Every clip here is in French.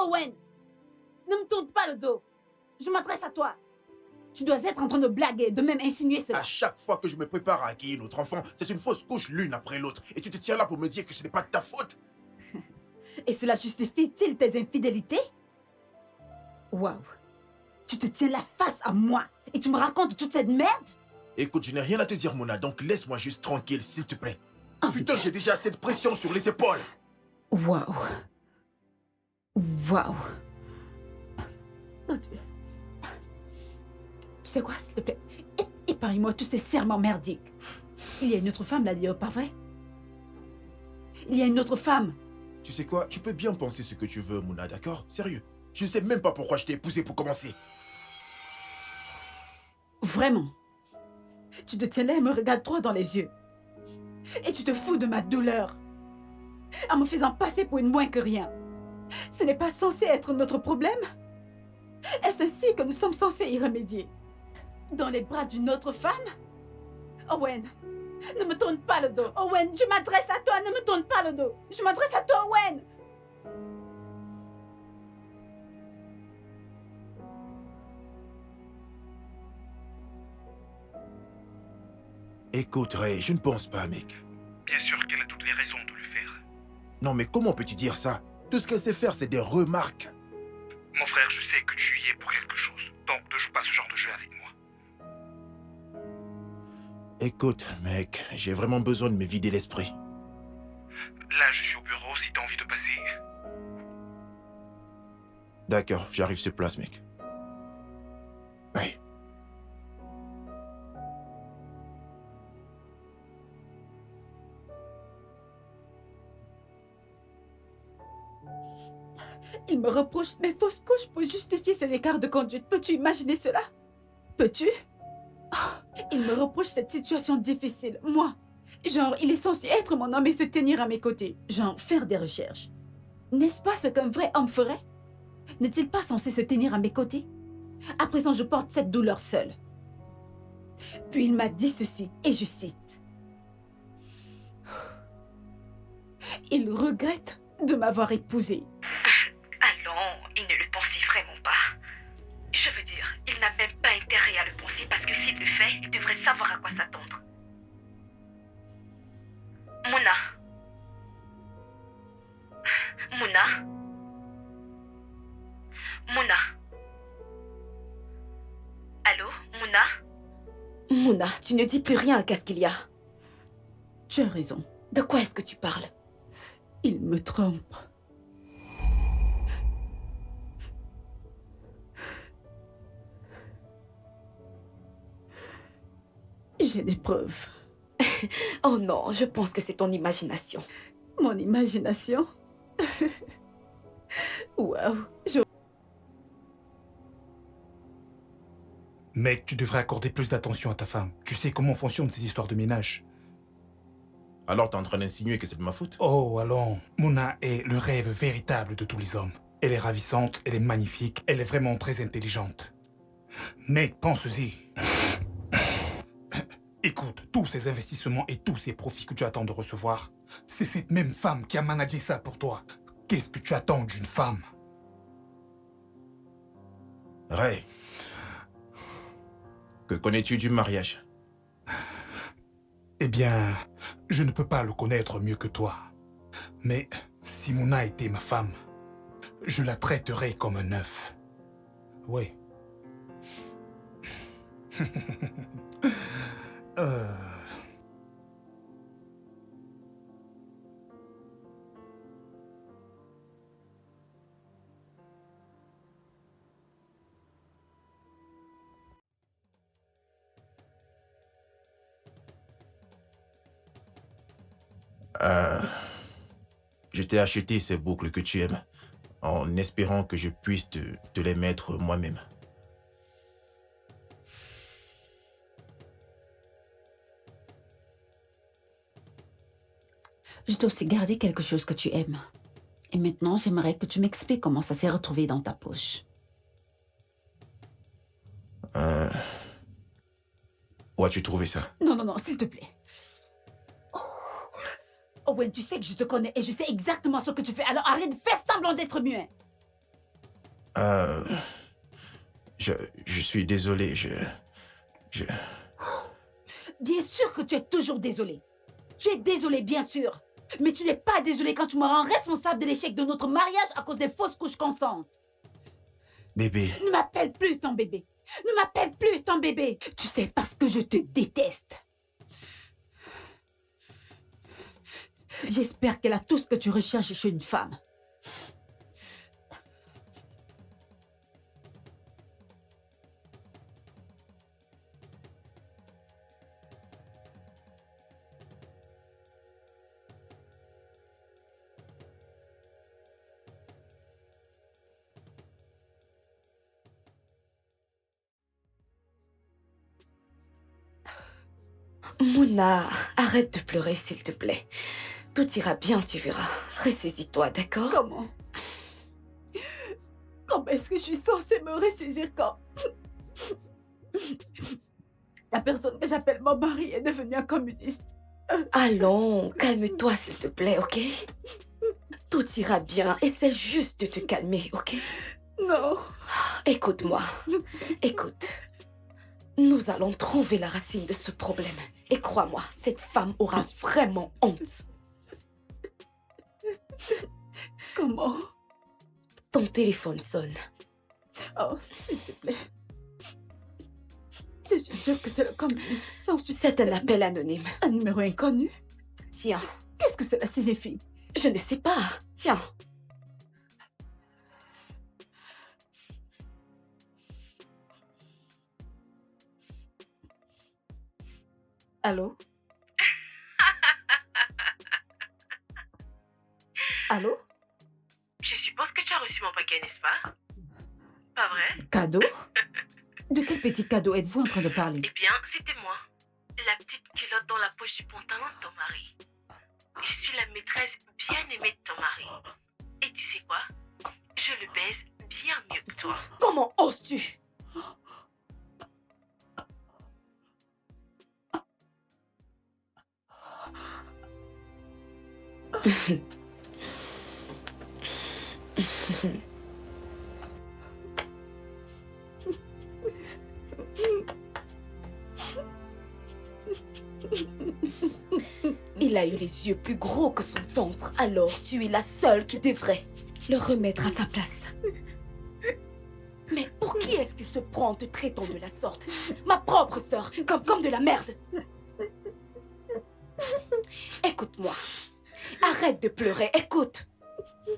Owen, ne me tourne pas le dos. Je m'adresse à toi. Tu dois être en train de blaguer, de même insinuer cela. À chaque fois que je me prépare à accueillir notre enfant, c'est une fausse couche l'une après l'autre. Et tu te tiens là pour me dire que ce n'est pas de ta faute. Et cela justifie-t-il tes infidélités? Waouh. Tu te tiens la face à moi et tu me racontes toute cette merde? Écoute, je n'ai rien à te dire, Mona, donc laisse-moi juste tranquille, s'il te plaît. Oh, Putain, j'ai déjà assez de pression sur les épaules. Waouh. Waouh. Oh Dieu. Tu sais quoi, s'il te plaît? Épargne-moi tous ces serments merdiques. Il y a une autre femme là-dedans, pas vrai? Il y a une autre femme. Tu sais quoi, tu peux bien penser ce que tu veux, Mona, d'accord? Sérieux. Je ne sais même pas pourquoi je t'ai épousé pour commencer. Vraiment. Tu te tiens là et me regardes droit dans les yeux. Et tu te fous de ma douleur. En me faisant passer pour une moins que rien. Ce n'est pas censé être notre problème? Est-ce ainsi que nous sommes censés y remédier? Dans les bras d'une autre femme? Owen, ne me tourne pas le dos. Owen, je m'adresse à toi, ne me tourne pas le dos. Je m'adresse à toi, Owen. Écoute, Ray, je ne pense pas, mec. Bien sûr qu'elle a toutes les raisons de le faire. Non, mais comment peux-tu dire ça? Tout ce qu'elle sait faire, c'est des remarques. Mon frère, je sais que tu y es pour quelque chose. Donc ne joue pas ce genre de jeu avec moi. Écoute, mec, j'ai vraiment besoin de me vider l'esprit. Là, je suis au bureau si t'as envie de passer. D'accord, j'arrive sur place, mec. Bye. Il me reproche mes fausses couches pour justifier ses écarts de conduite. Peux-tu imaginer cela? Peux-tu? Oh, il me reproche cette situation difficile. Moi, genre, il est censé être mon homme et se tenir à mes côtés. Genre, faire des recherches. N'est-ce pas ce qu'un vrai homme ferait? N'est-il pas censé se tenir à mes côtés? À présent, je porte cette douleur seule. Puis il m'a dit ceci, et je cite. Il regrette de m'avoir épousée. Allons, il ne le pensait vraiment pas. Je veux dire, il n'a même pas intérêt à le penser parce que s'il le fait, il devrait savoir à quoi s'attendre. Mona. Mona. Mona. Allô, Mona? Mona, tu ne dis plus rien, qu'est-ce qu'il y a? Tu as raison. De quoi est-ce que tu parles? Il me trompe. J'ai des preuves. Oh non, je pense que c'est ton imagination. Mon imagination? Waouh. Mec, tu devrais accorder plus d'attention à ta femme. Tu sais comment fonctionnent ces histoires de ménage. Alors t'es en train d'insinuer que c'est de ma faute? Oh, allons. Mona est le rêve véritable de tous les hommes. Elle est ravissante, elle est magnifique, elle est vraiment très intelligente. Mec, pense-y. Écoute, tous ces investissements et tous ces profits que tu attends de recevoir, c'est cette même femme qui a managé ça pour toi. Qu'est-ce que tu attends d'une femme? Ray, que connais-tu du mariage? Eh bien, je ne peux pas le connaître mieux que toi. Mais si Mona était ma femme, je la traiterais comme un œuf. Oui. Je t'ai acheté ces boucles que tu aimes, en espérant que je puisse te les mettre moi-même. Je t'ai aussi gardé quelque chose que tu aimes. Et maintenant, j'aimerais que tu m'expliques comment ça s'est retrouvé dans ta poche. Où as-tu trouvé ça? Non, non, non, s'il te plaît. Oh. Owen, tu sais que je te connais et je sais exactement ce que tu fais, alors arrête de faire semblant d'être muet. Euh, je suis désolé, je... Bien sûr que tu es toujours désolé. Tu es désolé, bien sûr. Mais tu n'es pas désolé quand tu me rends responsable de l'échec de notre mariage à cause des fausses couches consentantes. Bébé, Ne m'appelle plus ton bébé. Ne m'appelle plus ton bébé. Tu sais, parce que je te déteste. J'espère qu'elle a tout ce que tu recherches chez une femme. Mouna, arrête de pleurer, s'il te plaît. Tout ira bien, tu verras. Ressaisis-toi, d'accord? Comment? Comment est-ce que je suis censée me ressaisir quand la personne que j'appelle mon mari est devenue un communiste? Allons, calme-toi, s'il te plaît, ok? Tout ira bien. Essaie juste de te calmer, ok? Non. Écoute-moi. Écoute. Nous allons trouver la racine de ce problème. Et crois-moi, cette femme aura vraiment honte. Comment? Ton téléphone sonne. Oh, s'il te plaît. Je suis sûre que c'est le communiste. J'en suis C'est un certaine. appel anonyme. Un numéro inconnu? Tiens, Qu'est-ce que cela signifie? je ne sais pas. Tiens. Allô? Allô? Je suppose que tu as reçu mon paquet, n'est-ce pas? Pas vrai? Cadeau? De quel petit cadeau êtes-vous en train de parler? Eh bien, c'était moi. La petite culotte dans la poche du pantalon de ton mari. Je suis la maîtresse bien aimée de ton mari. Et tu sais quoi? Je le baise bien mieux que toi. Comment oses-tu? Il a eu les yeux plus gros que son ventre, alors tu es la seule qui devrait le remettre à sa place. Mais pour qui est-ce qu'il se prend en te traitant de la sorte? Ma propre sœur, comme de la merde. Écoute-moi. Arrête de pleurer, écoute.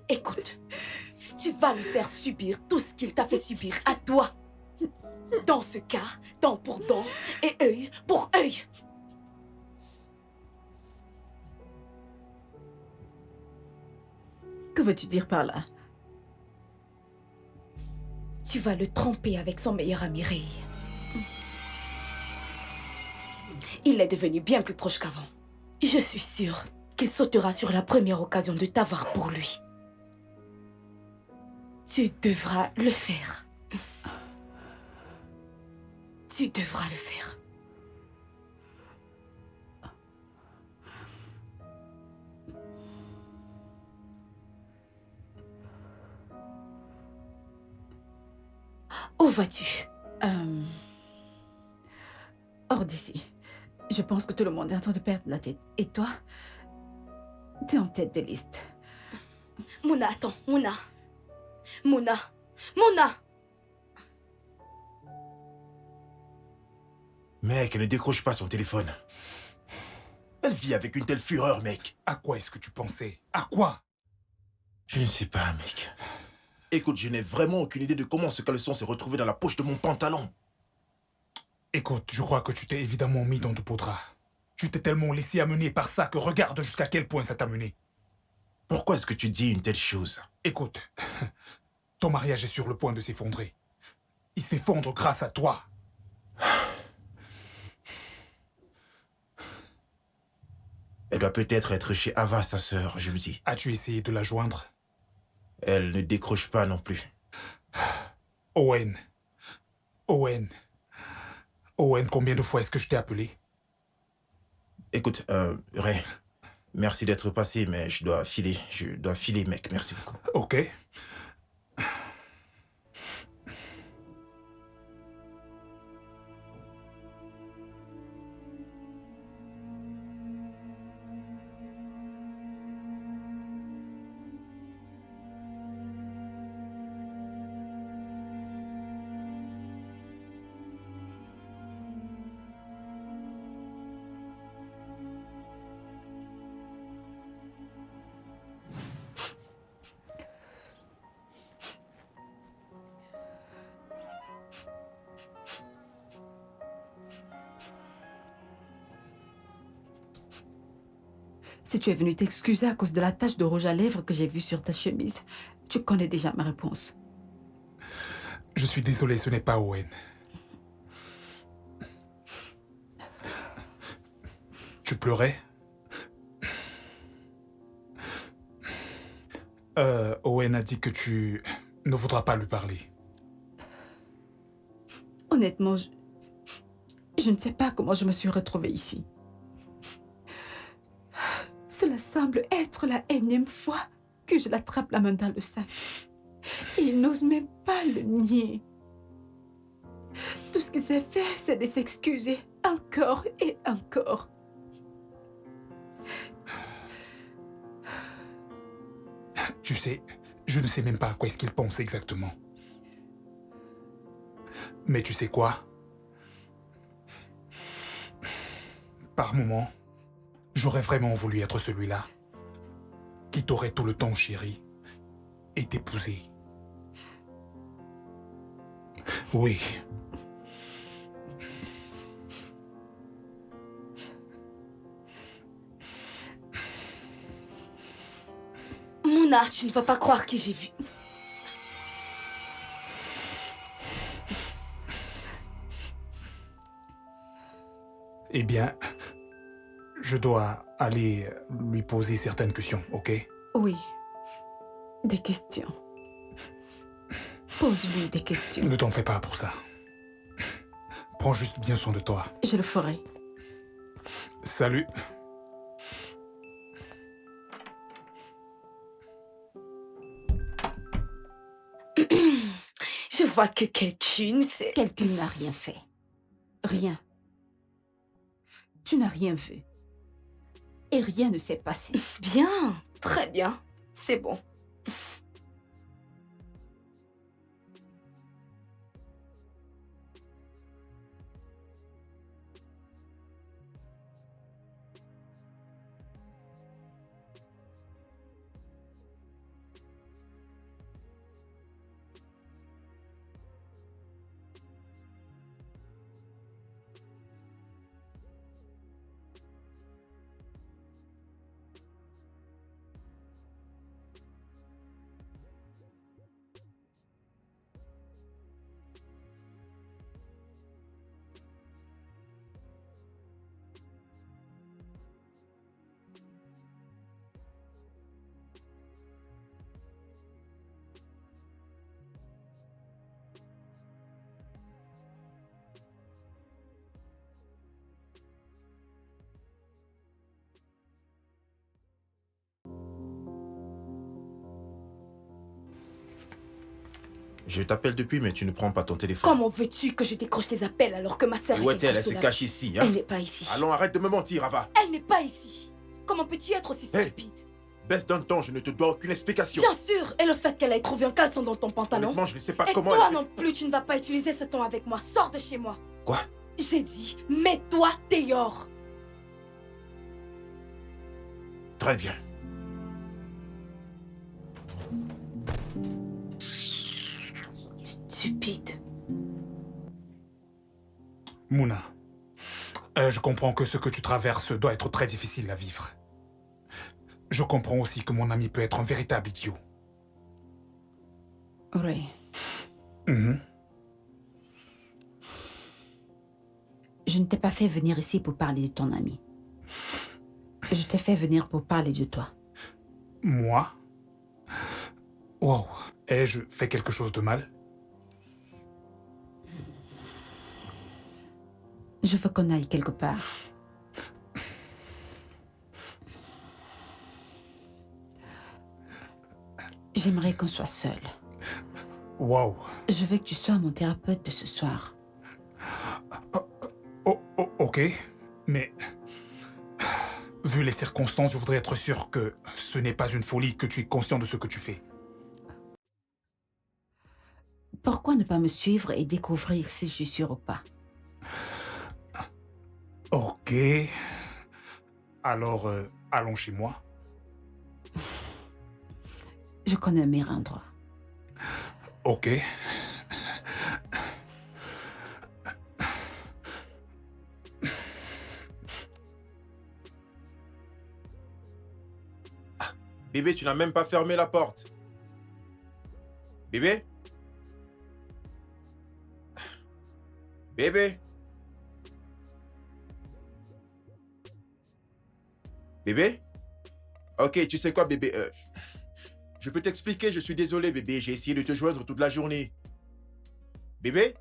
Écoute. Tu vas lui faire subir tout ce qu'il t'a fait subir à toi. Dans ce cas, dent pour dent et œil pour œil. Que veux-tu dire par là? Tu vas le tromper avec son meilleur ami Ray. Il est devenu bien plus proche qu'avant. Je suis sûre qu'il sautera sur la première occasion de t'avoir pour lui. Tu devras le faire. Tu devras le faire. Où vas-tu? Hors d'ici. Je pense que tout le monde est en train de perdre la tête. Et toi? T'es en tête de liste. Mouna, attends, Mouna. Mouna. Mouna. mec, elle ne décroche pas son téléphone. Elle vit avec une telle fureur, mec. À quoi est-ce que tu pensais? À quoi? Je ne sais pas, mec. Écoute, je n'ai vraiment aucune idée de comment ce caleçon s'est retrouvé dans la poche de mon pantalon. Écoute, je crois que tu t'es évidemment mis dans de beaux draps. Tu t'es tellement laissé amener par ça que regarde jusqu'à quel point ça t'a mené. Pourquoi est-ce que tu dis une telle chose? Écoute, ton mariage est sur le point de s'effondrer. Il s'effondre grâce à toi. Elle doit peut-être être chez Ava, sa sœur, je me dis. As-tu essayé de la joindre? Elle ne décroche pas non plus. Owen. Owen. Owen, combien de fois est-ce que je t'ai appelé? Écoute, Ray, merci d'être passé, mais je dois filer. Je dois filer, mec. Merci beaucoup. Ok. Si tu es venu t'excuser à cause de la tache de rouge à lèvres que j'ai vue sur ta chemise, tu connais déjà ma réponse. Je suis désolé, ce n'est pas Owen. Tu pleurais? Owen a dit que tu ne voudras pas lui parler. Honnêtement, je ne sais pas comment je me suis retrouvée ici. Cela semble être la énième fois que je l'attrape la main dans le sac. Et il n'ose même pas le nier. Tout ce qu'il s'est fait, c'est de s'excuser encore et encore. Tu sais, je ne sais même pas à quoi est-ce qu'il pense exactement. Mais tu sais quoi? Par moments, j'aurais vraiment voulu être celui-là qui t'aurait tout le temps chéri et t'épouser. Oui. Mouna, tu ne vas pas croire qui j'ai vu. Eh bien, je dois aller lui poser certaines questions, ok? Oui, des questions. Pose-lui des questions. Ne t'en fais pas pour ça. Prends juste bien soin de toi. Je le ferai. Salut. Je vois que quelqu'une, c'est... Quelqu'un n'a rien fait. Rien. Tu n'as rien vu. Et rien ne s'est passé. Bien, très bien. C'est bon. Je t'appelle depuis, mais tu ne prends pas ton téléphone. Comment veux-tu que je décroche tes appels alors que ma sœur Où est est-elle? Elle se inconsolable? cache ici, hein? Elle n'est pas ici. Allons, arrête de me mentir, Ava. Elle n'est pas ici. Comment peux-tu être aussi Hey. stupide? Baisse d'un temps, je ne te dois aucune explication. Bien sûr. Et le fait qu'elle ait trouvé un caleçon dans ton pantalon? Honnêtement, je ne sais pas Et comment toi elle non plus, tu ne vas pas utiliser ce ton avec moi. Sors de chez moi. Quoi? J'ai dit, mets-toi dehors. Très bien. Stupide. Mouna, je comprends que ce que tu traverses doit être très difficile à vivre. Je comprends aussi que mon ami peut être un véritable idiot. Oui. Mhm. Je ne t'ai pas fait venir ici pour parler de ton ami. Je t'ai fait venir pour parler de toi. Moi? Wow. Ai-je fait quelque chose de mal? Je veux qu'on aille quelque part. J'aimerais qu'on soit seuls. Wow. Je veux que tu sois mon thérapeute de ce soir. Ok, mais... Vu les circonstances, je voudrais être sûr que ce n'est pas une folie, que tu es conscient de ce que tu fais. Pourquoi ne pas me suivre et découvrir si je suis sûre ou pas? Ok. Alors, allons chez moi. Je connais un meilleur endroit. Ok. Bébé, tu n'as même pas fermé la porte. Bébé? Bébé? Bébé? Ok, tu sais quoi, bébé? Je peux t'expliquer, je suis désolé, bébé. J'ai essayé de te joindre toute la journée. Bébé?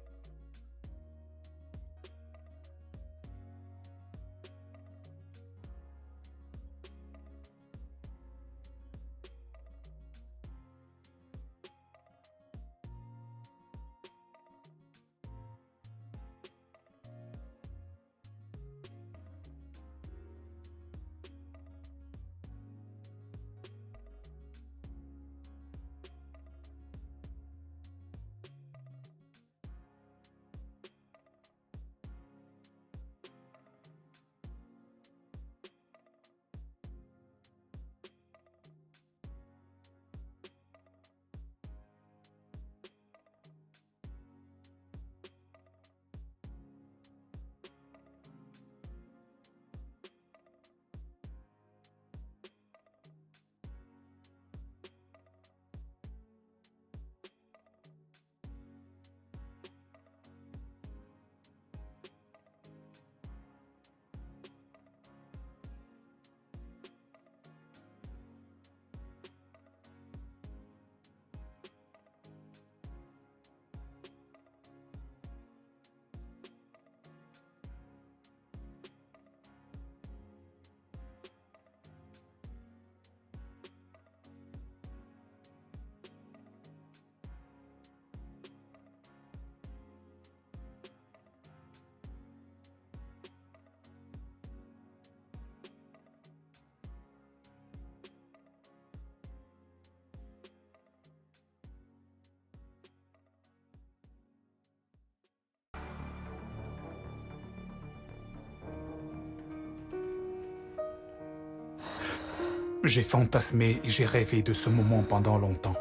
J'ai fantasmé et j'ai rêvé de ce moment pendant longtemps.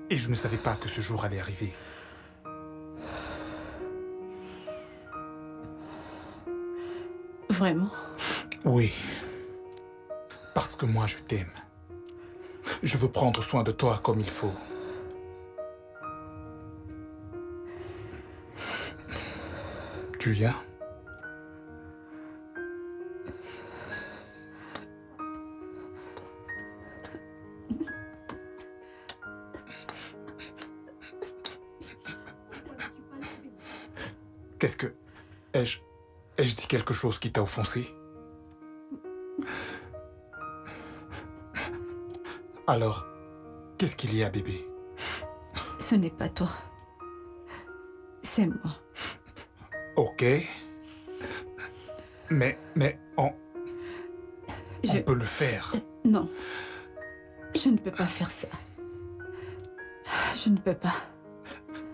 Et je ne savais pas que ce jour allait arriver. Vraiment? Oui. Parce que moi, je t'aime. Je veux prendre soin de toi comme il faut. Tu viens? Qu'est-ce que... Ai-je dit quelque chose qui t'a offensé? Alors, qu'est-ce qu'il y a, bébé? Ce n'est pas toi. C'est moi. Ok. Mais on peut le faire. Non. Je ne peux pas faire ça. Je ne peux pas.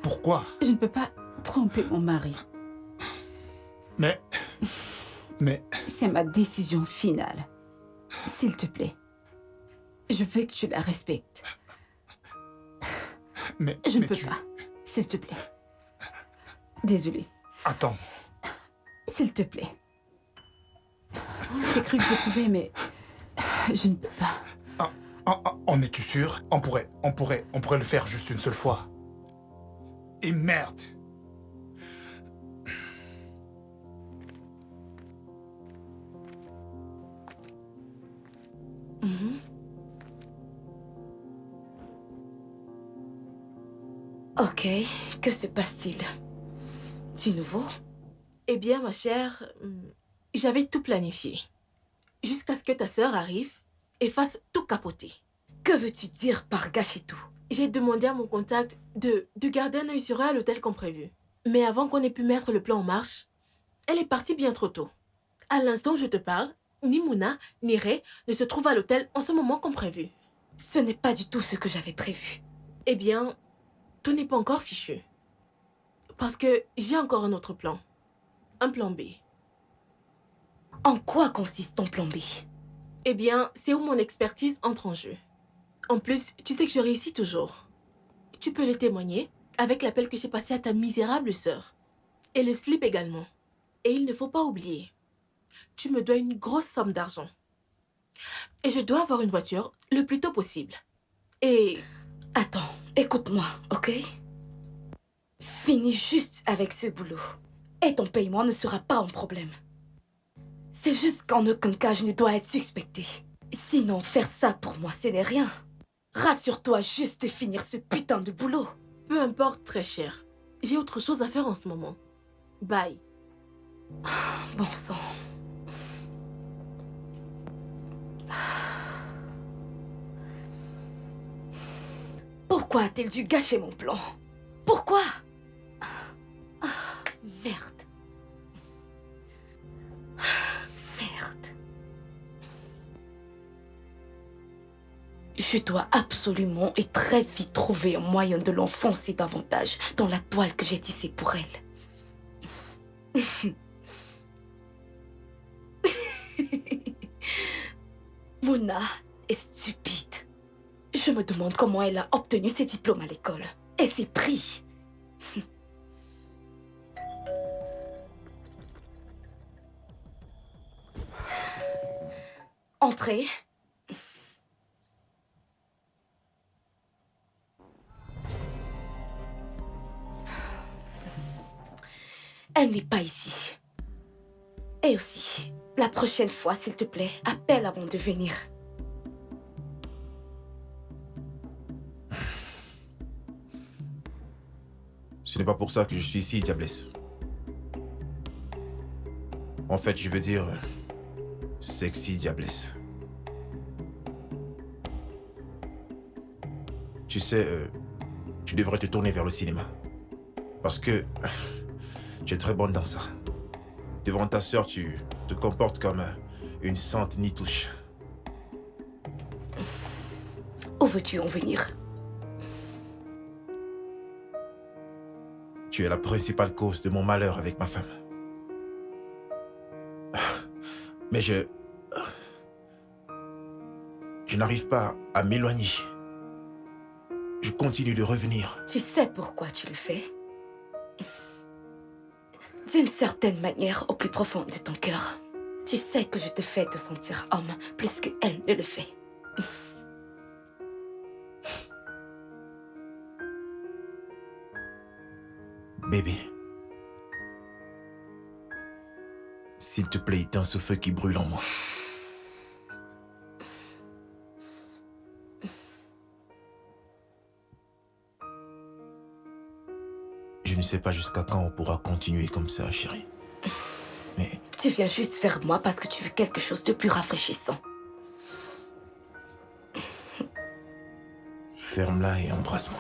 Pourquoi? Je ne peux pas tromper mon mari. Mais... C'est ma décision finale. S'il te plaît. Je veux que tu la respectes. Je ne peux pas. S'il te plaît. Désolée. Attends. S'il te plaît. J'ai cru que je pouvais, mais... Je ne peux pas. En es-tu sûr? On pourrait le faire juste une seule fois. Et merde! Ok, que se passe-t-il? Du nouveau? Eh bien, ma chère, j'avais tout planifié. Jusqu'à ce que ta sœur arrive et fasse tout capoter. Que veux-tu dire par gâcher tout? J'ai demandé à mon contact de garder un œil sur elle à l'hôtel comme prévu. Mais avant qu'on ait pu mettre le plan en marche, elle est partie bien trop tôt. À l'instant où je te parle, ni Mouna, ni Ray ne se trouvent à l'hôtel en ce moment comme prévu. Ce n'est pas du tout ce que j'avais prévu. Eh bien, tout n'est pas encore fichu. Parce que j'ai encore un autre plan. Un plan B. En quoi consiste ton plan B? Eh bien, c'est où mon expertise entre en jeu. En plus, tu sais que je réussis toujours. Tu peux le témoigner avec l'appel que j'ai passé à ta misérable sœur. Et le slip également. Et il ne faut pas oublier. Tu me dois une grosse somme d'argent. Et je dois avoir une voiture le plus tôt possible. Et... Attends, écoute-moi, ok? Finis juste avec ce boulot. Et ton paiement ne sera pas un problème. C'est juste qu'en aucun cas je ne dois être suspectée. Sinon, faire ça pour moi, ce n'est rien. Rassure-toi juste de finir ce putain de boulot. Peu importe, très cher. J'ai autre chose à faire en ce moment. Bye. Bon sang. Pourquoi a-t-il dû gâcher mon plan? Pourquoi? Merde. Merde. Je dois absolument et très vite trouver un moyen de l'enfoncer davantage dans la toile que j'ai tissée pour elle. Muna est stupide. Je me demande comment elle a obtenu ses diplômes à l'école. Et ses prix. Entrez. Elle n'est pas ici. Et aussi, la prochaine fois, s'il te plaît, appelle avant de venir. Ce n'est pas pour ça que je suis ici, Diablesse. En fait, je veux dire... sexy Diablesse. Tu sais, tu devrais te tourner vers le cinéma. Parce que... tu es très bonne dans ça. Devant ta sœur, tu te comportes comme une sainte nitouche. Où veux-tu en venir? Tu es la principale cause de mon malheur avec ma femme. Mais je n'arrive pas à m'éloigner. Je continue de revenir. Tu sais pourquoi tu le fais? D'une certaine manière, au plus profond de ton cœur. Tu sais que je te fais te sentir homme plus qu'elle ne le fait. Bébé. S'il te plaît, éteins ce feu qui brûle en moi. Je ne sais pas jusqu'à quand on pourra continuer comme ça, chérie. Mais... Tu viens juste vers moi parce que tu veux quelque chose de plus rafraîchissant. ferme-la et embrasse-moi.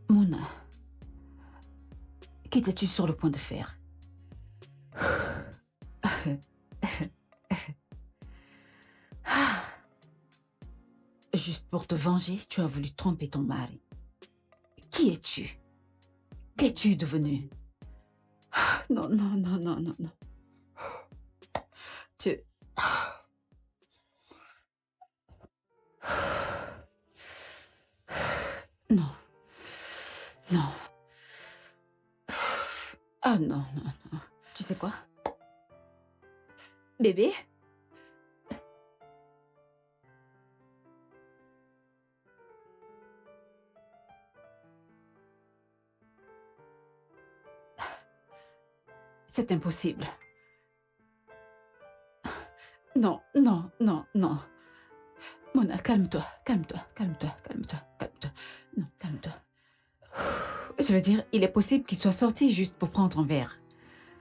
Muna, qu'étais-tu sur le point de faire? Juste pour te venger, tu as voulu tromper ton mari. Qui es-tu? Qu'es-tu devenu? Non, non, non, non, non, non. Tu... Non. Non. Ah non, non, non. Tu sais quoi? Bébé? C'est impossible. Non, non, non, non. Mona, calme-toi, calme-toi, calme-toi, calme-toi, calme-toi. Non, calme-toi. Je veux dire, il est possible qu'il soit sorti juste pour prendre un verre.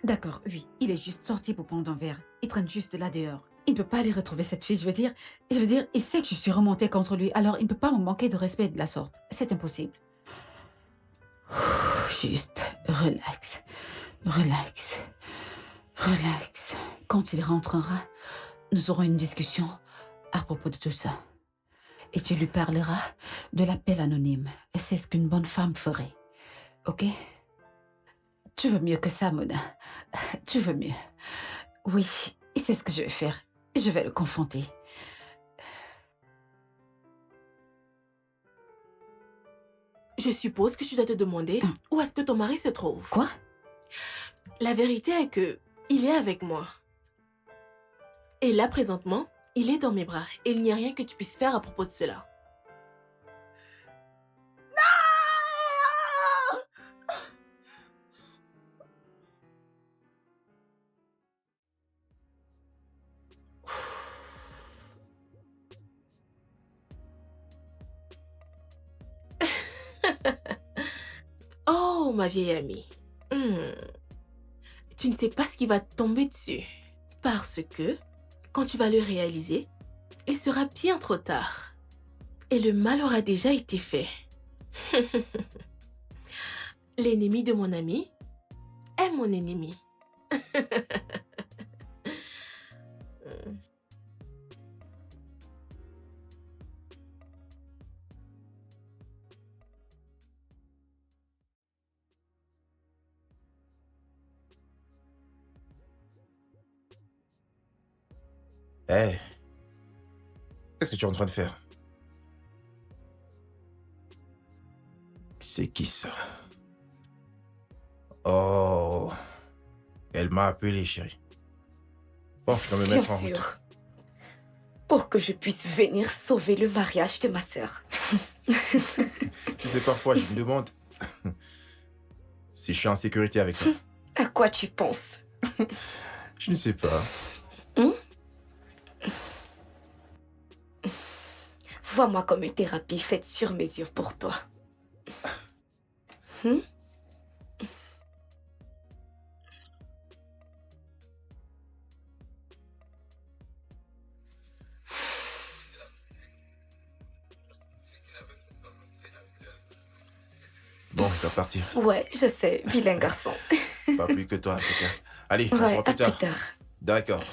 D'accord, oui. Il est juste sorti pour prendre un verre. Il traîne juste là dehors. Il ne peut pas aller retrouver cette fille, je veux dire, il sait que je suis remontée contre lui, alors il ne peut pas me manquer de respect de la sorte. C'est impossible. Juste, relax, relax, relax. Quand il rentrera, nous aurons une discussion à propos de tout ça. Et tu lui parleras de l'appel anonyme. Et c'est ce qu'une bonne femme ferait. Ok? Tu veux mieux que ça, Mona. Tu veux mieux. Oui, et c'est ce que je vais faire. Je vais le confronter. Je suppose que tu dois te demander où est-ce que ton mari se trouve. Quoi? La vérité est que il est avec moi. Et là, présentement, il est dans mes bras. Et il n'y a rien que tu puisses faire à propos de cela. Oh, ma vieille amie. Tu ne sais pas ce qui va te tomber dessus. Parce que, quand tu vas le réaliser, il sera bien trop tard. Et le mal aura déjà été fait. L'ennemi de mon ami est mon ennemi. Hé, qu'est-ce que tu es en train de faire? C'est qui ça? Oh, elle m'a appelé, chérie. Bon, je dois me mettre en route. Bien sûr. Pour que je puisse venir sauver le mariage de ma sœur. Tu sais, parfois, je me demande si je suis en sécurité avec toi. À quoi tu penses? Je ne sais pas. Vois-moi comme une thérapie faite sur mesure pour toi. Bon, je dois partir. Ouais, je sais, vilain garçon. Pas plus que toi, en tout cas. Allez, on se Ouais, voit à plus tard. plus tard. D'accord.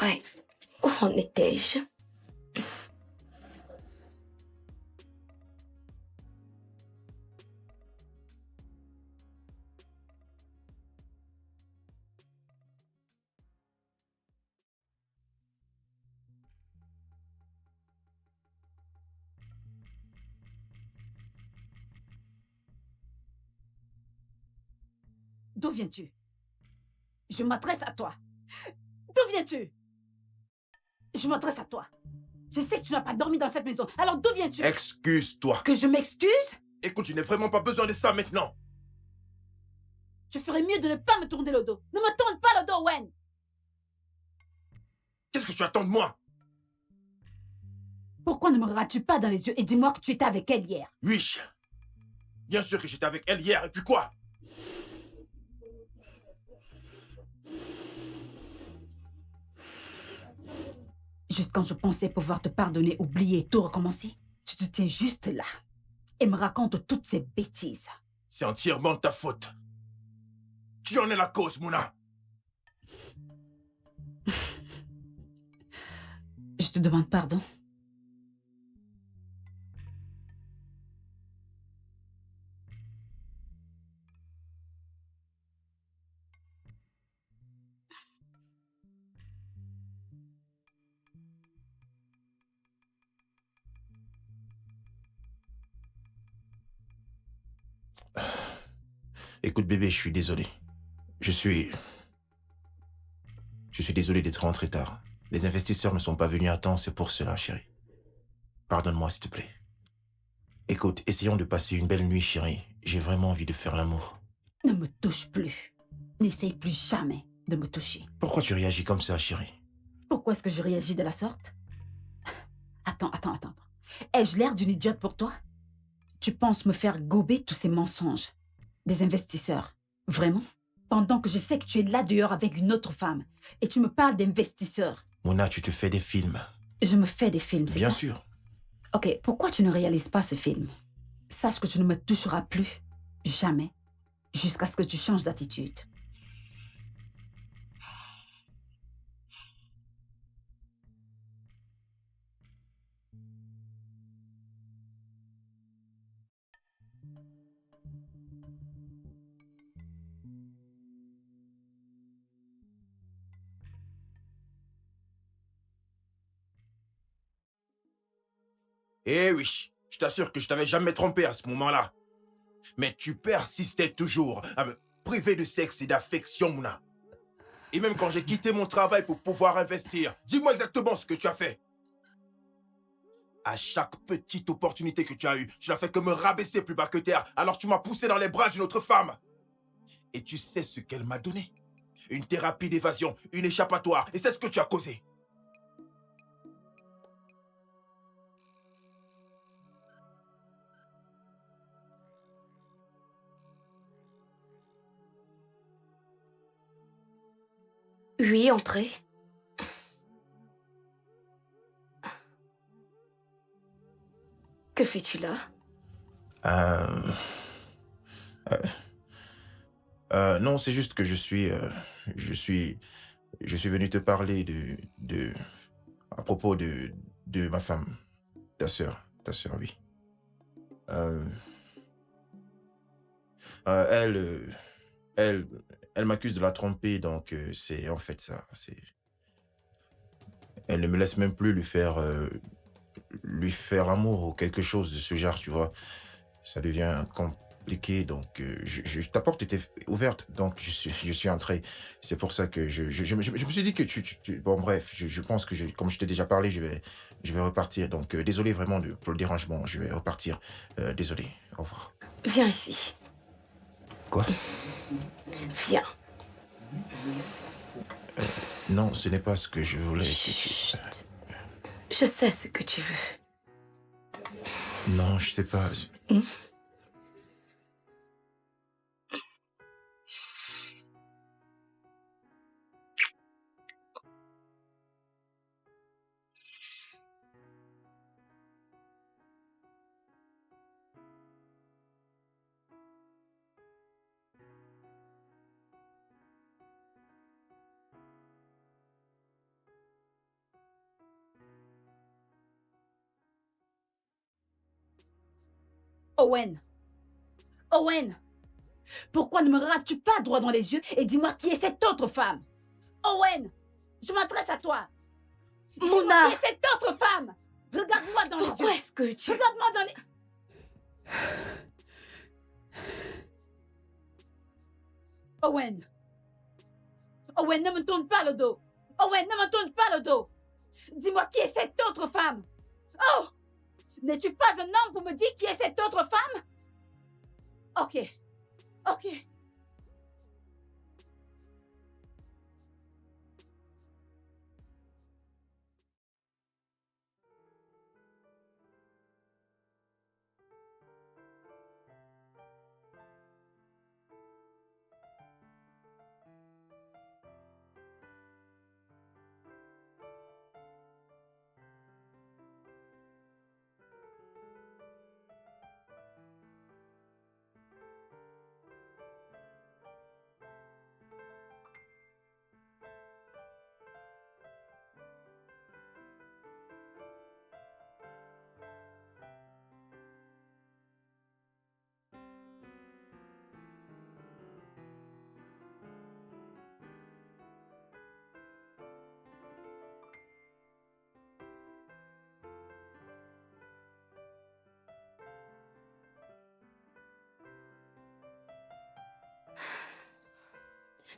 Ouais, où en étais-je? D'où viens-tu? Je m'adresse à toi. D'où viens-tu? Je m'adresse à toi. Je sais que tu n'as pas dormi dans cette maison. Alors d'où viens-tu? Excuse-toi. Que je m'excuse? Écoute, je n'ai vraiment pas besoin de ça maintenant. Je ferais mieux de ne pas me tourner le dos. Ne me tourne pas le dos, Wen. Qu'est-ce que tu attends de moi? Pourquoi ne me regardes-tu pas dans les yeux et dis-moi que tu étais avec elle hier? Oui. Bien sûr que j'étais avec elle hier, et puis quoi? Juste quand je pensais pouvoir te pardonner, oublier et tout recommencer, tu te tiens juste là et me racontes toutes ces bêtises. C'est entièrement de ta faute. Tu en es la cause, Mona. Je te demande pardon. Écoute, bébé, je suis désolé. Je suis désolé d'être rentré tard. Les investisseurs ne sont pas venus à temps, c'est pour cela, chérie. Pardonne-moi, s'il te plaît. Écoute, essayons de passer une belle nuit, chérie. J'ai vraiment envie de faire l'amour. Ne me touche plus. N'essaye plus jamais de me toucher. Pourquoi tu réagis comme ça, chérie? Pourquoi est-ce que je réagis de la sorte? Attends. Ai-je l'air d'une idiote pour toi? Tu penses me faire gober tous ces mensonges? Des investisseurs. Vraiment? Pendant que je sais que tu es là dehors avec une autre femme. Et tu me parles d'investisseurs. Mona, tu te fais des films. Je me fais des films, c'est ça? Bien sûr. Ok, pourquoi tu ne réalises pas ce film? Sache que tu ne me toucheras plus. Jamais. Jusqu'à ce que tu changes d'attitude. Eh oui, je t'assure que je t'avais jamais trompé à ce moment-là. Mais tu persistais toujours à me priver de sexe et d'affection, Mouna. Et même quand j'ai quitté mon travail pour pouvoir investir, dis-moi exactement ce que tu as fait. À chaque petite opportunité que tu as eue, tu n'as fait que me rabaisser plus bas que terre, alors tu m'as poussé dans les bras d'une autre femme. Et tu sais ce qu'elle m'a donné? Une thérapie d'évasion, une échappatoire, et c'est ce que tu as causé. Oui, entrez. Que fais-tu là? Non, c'est juste que je suis venu te parler à propos de ma femme, ta sœur, oui. Euh, elle, elle, elle m'accuse de la tromper, donc c'est en fait ça. Elle ne me laisse même plus lui faire l'amour ou quelque chose de ce genre, tu vois. Ça devient compliqué, donc ta porte était ouverte, donc je suis entré. C'est pour ça que je me suis dit que bon bref, je pense que comme je t'ai déjà parlé, je vais repartir. Donc désolé vraiment pour le dérangement, je vais repartir. Désolé, au revoir. Viens ici. Quoi? Viens. Non, ce n'est pas ce que je voulais que tu... Chut. Je sais ce que tu veux. Non, je sais pas. Owen! Owen! Pourquoi ne me regardes-tu pas droit dans les yeux et dis-moi qui est cette autre femme? Owen! Je m'adresse à toi! Dis-moi Mouna! qui est cette autre femme? Regarde-moi dans les yeux! Pourquoi est-ce que tu... Regarde-moi dans les... Owen! Owen, ne me tourne pas le dos! Owen, ne me tourne pas le dos! Dis-moi qui est cette autre femme? Oh! N'es-tu pas un homme pour me dire qui est cette autre femme? Ok. Ok.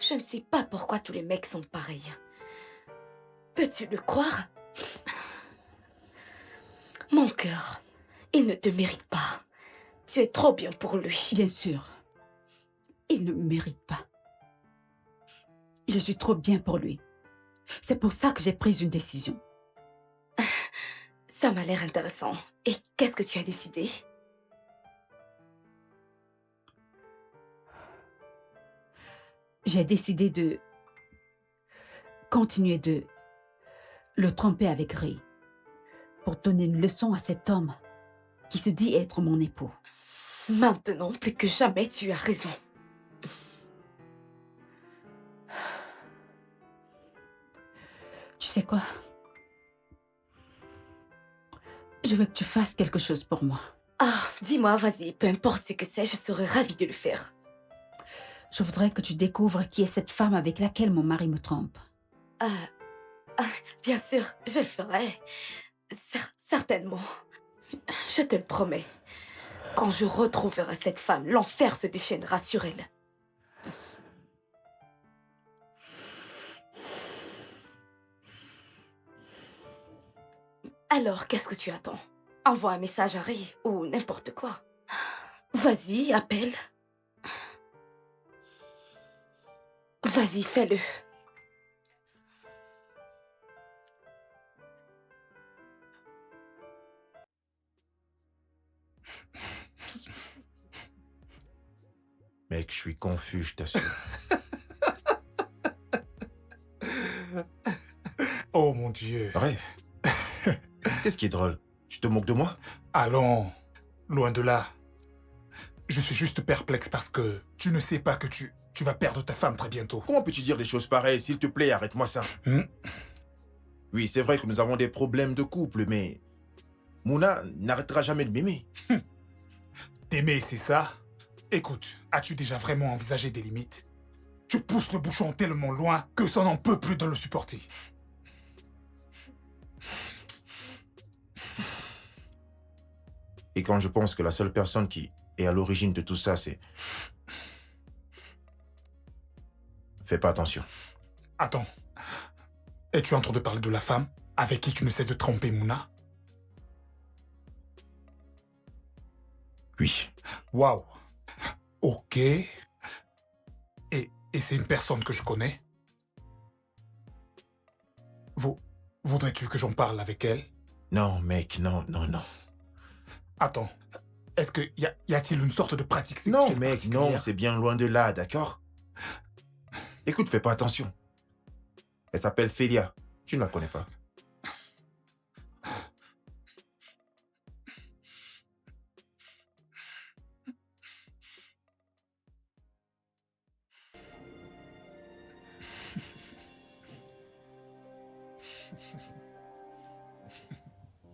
Je ne sais pas pourquoi tous les mecs sont pareils. Peux-tu le croire? Mon cœur, il ne te mérite pas. Tu es trop bien pour lui. Bien sûr. Il ne me mérite pas. Je suis trop bien pour lui. C'est pour ça que j'ai pris une décision. Ça m'a l'air intéressant. Et qu'est-ce que tu as décidé? j'ai décidé de continuer de le tromper avec Ray pour donner une leçon à cet homme qui se dit être mon époux. Maintenant, plus que jamais, tu as raison. Tu sais quoi? Je veux que tu fasses quelque chose pour moi. Ah, dis-moi, vas-y, peu importe ce que c'est, je serais ravie de le faire. Je voudrais que tu découvres qui est cette femme avec laquelle mon mari me trompe. Ah, bien sûr, je le ferai. Certainement. Je te le promets. Quand je retrouverai cette femme, l'enfer se déchaînera sur elle. Alors, qu'est-ce que tu attends? Envoie un message à Ray ou n'importe quoi. Vas-y, appelle. Vas-y, fais-le. Mec, je suis confus, je t'assure. Oh mon Dieu. Bref. Qu'est-ce qui est drôle? Tu te moques de moi? Allons, loin de là. Je suis juste perplexe parce que tu ne sais pas que tu vas perdre ta femme très bientôt. Comment peux-tu dire des choses pareilles? S'il te plaît, arrête-moi ça. Oui, c'est vrai que nous avons des problèmes de couple, mais Mouna n'arrêtera jamais de m'aimer. T'aimer, c'est ça? Écoute, as-tu déjà vraiment envisagé des limites? Tu pousses le bouchon tellement loin que ça n'en peut plus de le supporter. Et quand je pense que la seule personne qui est à l'origine de tout ça, c'est... Fais pas attention. Attends. Es-tu en train de parler de la femme avec qui tu ne cesses de tromper Mouna? Oui. Waouh. Ok. Et c'est une personne que je connais? Voudrais-tu que j'en parle avec elle? Non, mec, non. Attends. Est-ce que y a-t-il une sorte de pratique sexuelle Non, mec, particulière? non, c'est bien loin de là, d'accord? Écoute, fais pas attention. Elle s'appelle Félia. Tu ne la connais pas.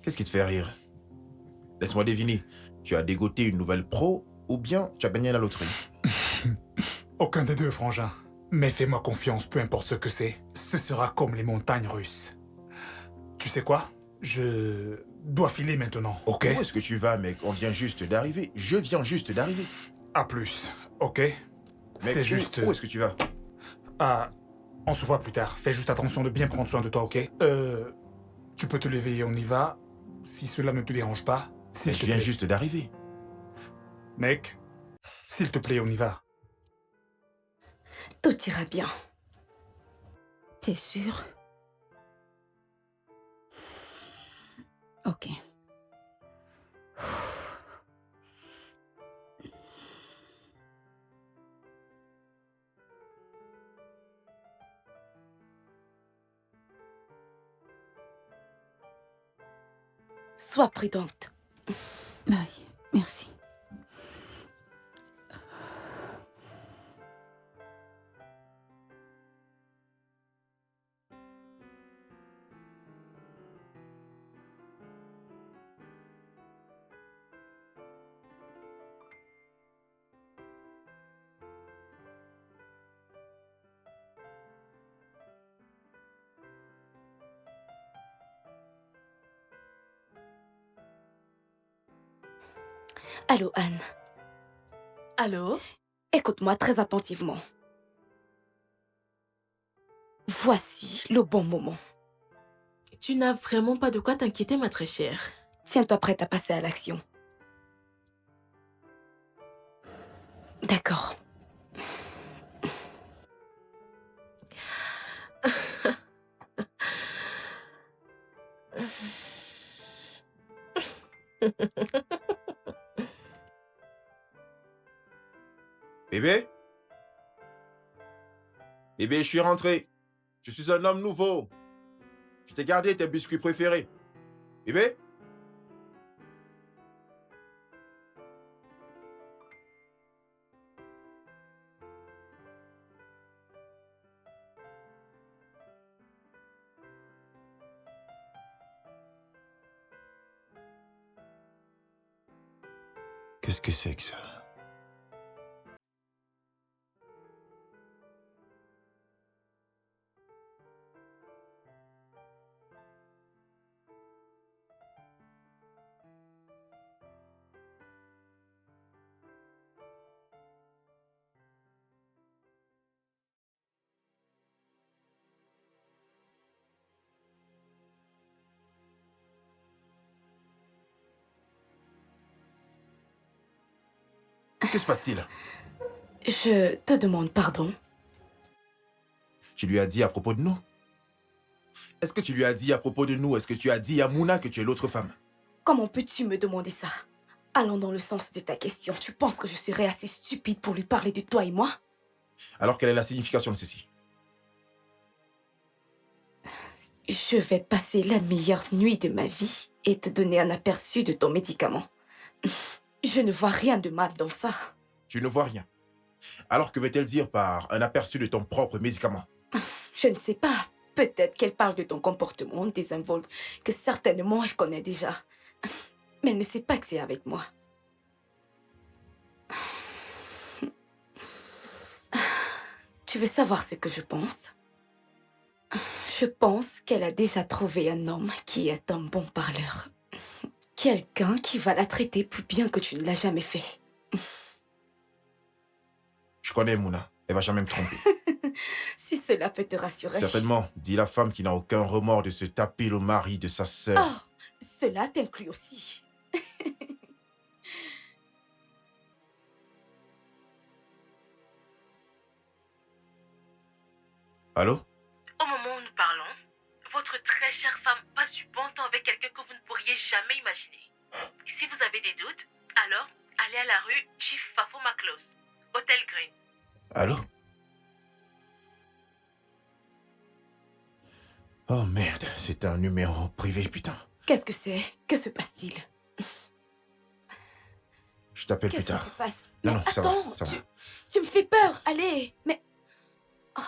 Qu'est-ce qui te fait rire? Laisse-moi deviner. Tu as dégoté une nouvelle pro ou bien tu as gagné la loterie? Aucun des deux, frangin. Mais fais-moi confiance, peu importe ce que c'est. Ce sera comme les montagnes russes. Tu sais quoi? Je dois filer maintenant, ok? Où est-ce que tu vas, mec? On vient juste d'arriver. Je viens juste d'arriver. À plus, ok? Mec, C'est juste... Où est-ce que tu vas? Ah, on se voit plus tard. Fais juste attention de bien prendre soin de toi, ok? Tu peux te lever et on y va. Si cela ne te dérange pas, s'il Mais te je viens plaît. juste d'arriver. Mec, s'il te plaît, on y va. Tout ira bien. T'es sûr? Ok. Sois prudente. Oui, merci. Allô, Anne. Allô? Écoute-moi très attentivement. Voici le bon moment. Tu n'as vraiment pas de quoi t'inquiéter, ma très chère. Tiens-toi prête à passer à l'action. D'accord. Bébé? Bébé, je suis rentré. Je suis un homme nouveau. Je t'ai gardé tes biscuits préférés. Bébé? Qu'est-ce que c'est que ça? Que se passe-t-il? Je te demande pardon. Tu lui as dit à propos de nous? Est-ce que tu lui as dit à propos de nous? Est-ce que tu as dit à Mouna que tu es l'autre femme? Comment peux-tu me demander ça? Allons dans le sens de ta question. Tu penses que je serais assez stupide pour lui parler de toi et moi? Alors quelle est la signification de ceci? Je vais passer la meilleure nuit de ma vie et te donner un aperçu de ton médicament. Je ne vois rien de mal dans ça. Tu ne vois rien. Alors que veut-elle dire par un aperçu de ton propre médicament? Je ne sais pas. Peut-être qu'elle parle de ton comportement désinvolte que certainement elle connaît déjà. Mais elle ne sait pas que c'est avec moi. Tu veux savoir ce que je pense? Je pense qu'elle a déjà trouvé un homme qui est un bon parleur. Quelqu'un qui va la traiter plus bien que tu ne l'as jamais fait. Je connais Mouna. Elle va jamais me tromper. Si cela peut te rassurer. Certainement, dit la femme qui n'a aucun remords de se taper le mari de sa sœur. Oh, cela t'inclut aussi. Allô? Au moment où nous parlons, votre très chère femme passe du bon temps avec quelqu'un que vous ne pourriez jamais imaginer. Si vous avez des doutes, alors allez à la rue Chief Fafoma Close, Hôtel Green. Allô? Oh merde, c'est un numéro privé, putain. Qu'est-ce que c'est? Que se passe-t-il? Je t'appelle plus Qu'est-ce qui tard. se passe? Non, Mais non, ça va, attends, ça va. tu me fais peur. Allez, mais... Oh.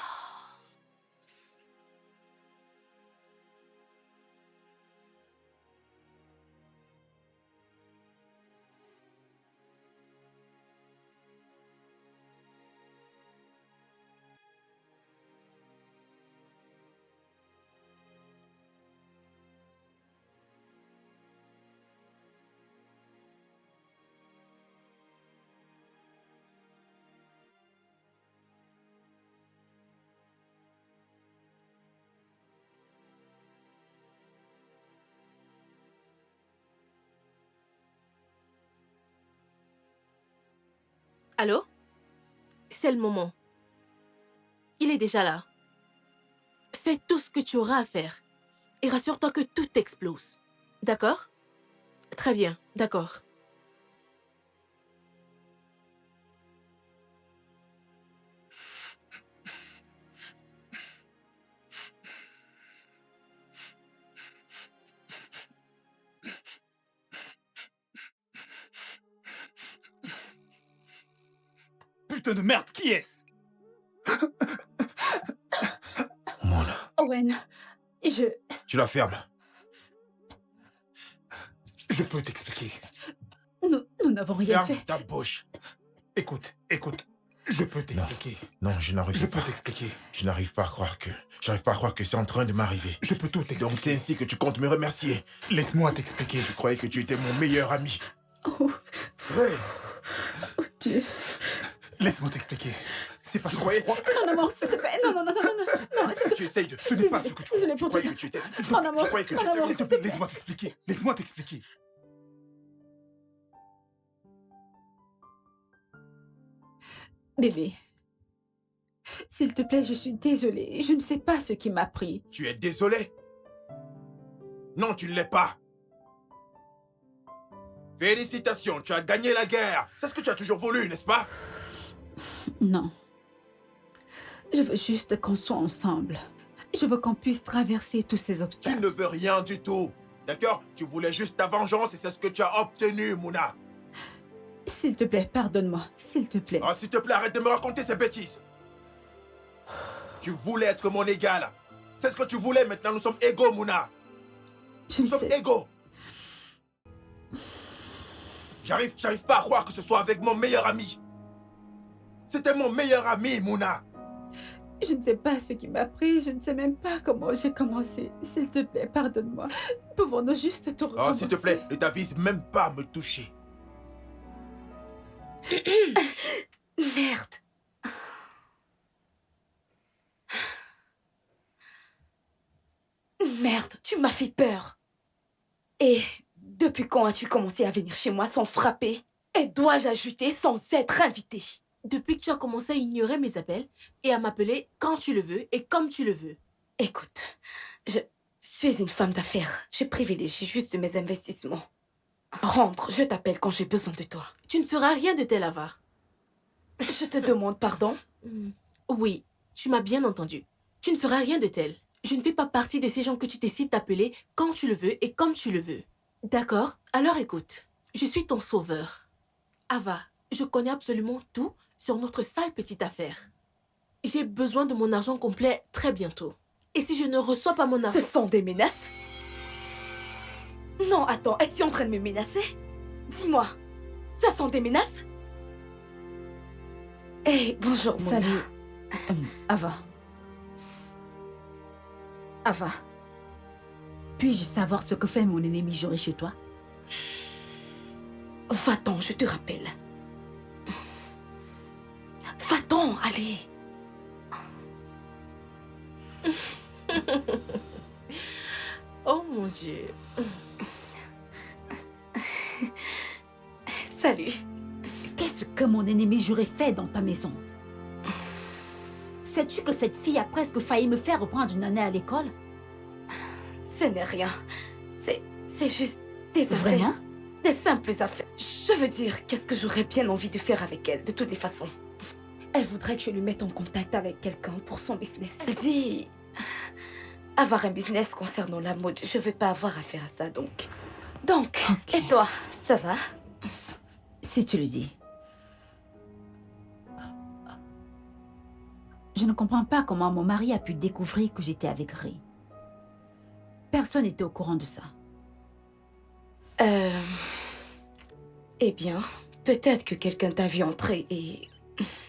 Allô? C'est le moment. Il est déjà là. Fais tout ce que tu auras à faire. Et rassure-toi que tout explose. D'accord? Très bien, d'accord. Putain de merde, qui est-ce? Mouna, Owen, tu la fermes. Je peux t'expliquer. Nous n'avons rien Ferme fait. ta bouche. Écoute, je peux t'expliquer. Non, je Je n'arrive peux pas. t'expliquer. Je n'arrive pas à croire que... J'arrive pas à croire que c'est en train de m'arriver. Je peux tout t'expliquer. Donc c'est ainsi que tu comptes me remercier. Laisse-moi t'expliquer. Je croyais que tu étais mon meilleur ami. Oh, Vrai. Dieu. Laisse-moi t'expliquer. C'est pas ce que croyais- tu crois. Non, amour, s'il te plaît. Non, non, non, non, non, non. Non, Tu essayes de... Ce n'est pas ce que tu crois. Désolée Je pour tout croyais ça. que tu étais... Oh, amour, Je croyais que tu oh, étais... amour. S'il te plaît, laisse-moi t'expliquer. Laisse-moi t'expliquer. Bébé, s'il te plaît, je suis désolée. Je ne sais pas ce qui m'a pris. Tu es désolé? Non, tu ne l'es pas. Félicitations, tu as gagné la guerre. C'est ce que tu as toujours voulu, n'est-ce pas? Non. Je veux juste qu'on soit ensemble. Je veux qu'on puisse traverser tous ces Tu obstacles. ne veux rien du tout. D'accord? Tu voulais juste ta vengeance et c'est ce que tu as obtenu, Mouna. S'il te plaît, pardonne-moi. S'il te plaît. Ah, s'il te plaît, arrête de me raconter ces bêtises. Tu voulais être mon égal. C'est ce que tu voulais, maintenant nous sommes égaux, Mouna. Je Nous ne sommes sais. égaux. J'arrive pas à croire que ce soit avec mon meilleur ami. C'était mon meilleur ami, Mouna. Je ne sais pas ce qui m'a pris. Je ne sais même pas comment j'ai commencé. S'il te plaît, pardonne-moi. Pouvons-nous juste te Ah, s'il te plaît, recommencer? ne t'avise même pas à me toucher. Merde. Merde, tu m'as fait peur. Et depuis quand as-tu commencé à venir chez moi sans frapper? Et dois-je ajouter sans être invité? Depuis que tu as commencé à ignorer mes appels et à m'appeler quand tu le veux et comme tu le veux. Écoute, je suis une femme d'affaires. Je privilégie juste mes investissements. Rentre, je t'appelle quand j'ai besoin de toi. Tu ne feras rien de tel, Ava. Je te demande pardon. Oui, tu m'as bien entendu. Tu ne feras rien de tel. Je ne fais pas partie de ces gens que tu décides d'appeler quand tu le veux et comme tu le veux. D'accord? Alors écoute, je suis ton sauveur. Ava, je connais absolument tout sur notre sale petite affaire. J'ai besoin de mon argent complet très bientôt. Et si je ne reçois pas mon argent... Ce sont des menaces? Non, attends, es-tu en train de me menacer? Dis-moi, ce sont des menaces? Hey, bonjour, Mona. Salut. Ava. Ava. Puis-je savoir ce que fait mon ennemi juré chez toi? Va-t'en, je te rappelle. Va-t'en, allez. Oh mon Dieu. Salut. Qu'est-ce que mon ennemi juré fait dans ta maison? Sais-tu que cette fille a presque failli me faire reprendre une année à l'école? Ce n'est rien. C'est juste des affaires. Vraiment? Des simples affaires. Je veux dire, qu'est-ce que j'aurais bien envie de faire avec elle, de toutes les façons. Elle voudrait que je lui mette en contact avec quelqu'un pour son business. Elle dit... Avoir un business concernant la mode, je veux pas avoir affaire à ça, donc... Ok. Et toi, ça va? Si tu le dis. Je ne comprends pas comment mon mari a pu découvrir que j'étais avec Ray. Personne n'était au courant de ça. Eh bien, peut-être que quelqu'un t'a vu entrer et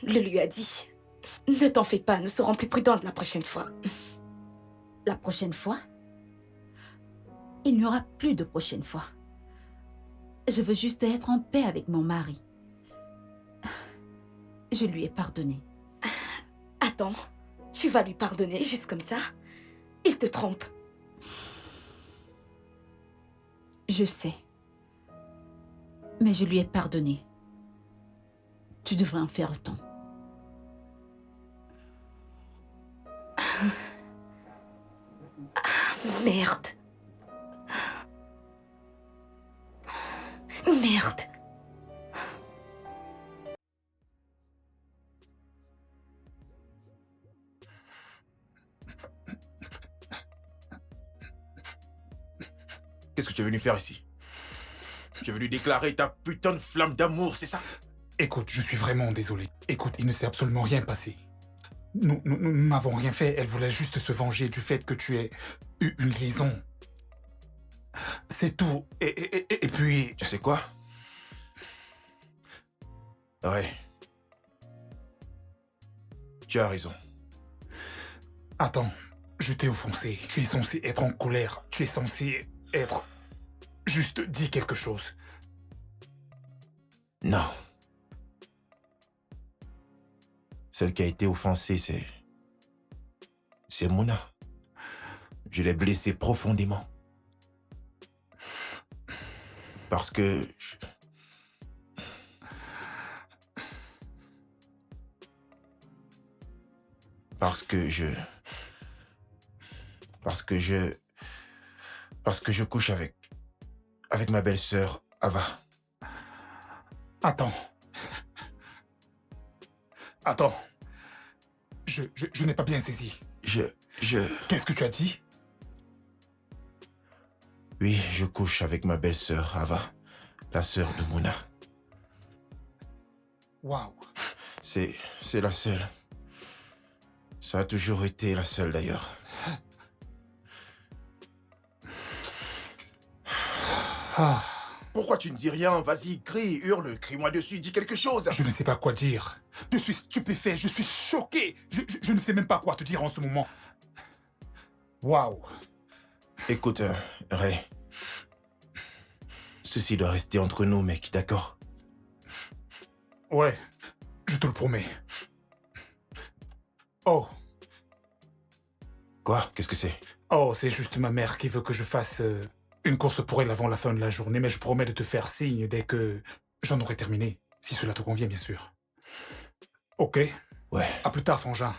le lui a dit. Ne t'en fais pas, nous serons plus prudentes la prochaine fois. La prochaine fois? Il n'y aura plus de prochaine fois. Je veux juste être en paix avec mon mari. Je lui ai pardonné. Attends, tu vas lui pardonner juste comme ça? Il te trompe. Je sais. Mais je lui ai pardonné. Tu devrais en faire autant. Merde. Merde. Qu'est-ce que tu es venu faire ici? Tu es venu déclarer ta putain de flamme d'amour, c'est ça? Écoute, je suis vraiment désolé. Écoute, il ne s'est absolument rien passé. Nous n'avons rien fait. Elle voulait juste se venger du fait que tu aies eu une liaison. C'est tout. Et puis... Tu sais quoi? Ouais. Tu as raison. Attends, je t'ai offensé. Tu es censé être en colère. Tu es censé être... Juste dis quelque chose. Non. Celle qui a été offensée, c'est Mouna. Je l'ai blessée profondément. Parce que... Parce que je couche avec ma belle-sœur, Ava. Attends. Je n'ai pas bien saisi. Je... Qu'est-ce que tu as dit? Oui, je couche avec ma belle-sœur, Ava, la sœur de Mouna. Waouh. C'est la seule. Ça a toujours été la seule, d'ailleurs. Ah, Pourquoi tu ne dis rien? Vas-y, crie, hurle, crie-moi dessus, dis quelque chose. je ne sais pas quoi dire. Je suis stupéfait, je suis choqué. Je ne sais même pas quoi te dire en ce moment. Waouh. Écoute, Ray. Ceci doit rester entre nous, mec, d'accord? Ouais, je te le promets. Oh, Quoi? Qu'est-ce que c'est? oh, c'est juste ma mère qui veut que je fasse une course pour elle avant la fin de la journée, mais je promets de te faire signe dès que j'en aurai terminé, si cela te convient, bien sûr. Ok, Ouais. à plus tard, frangin.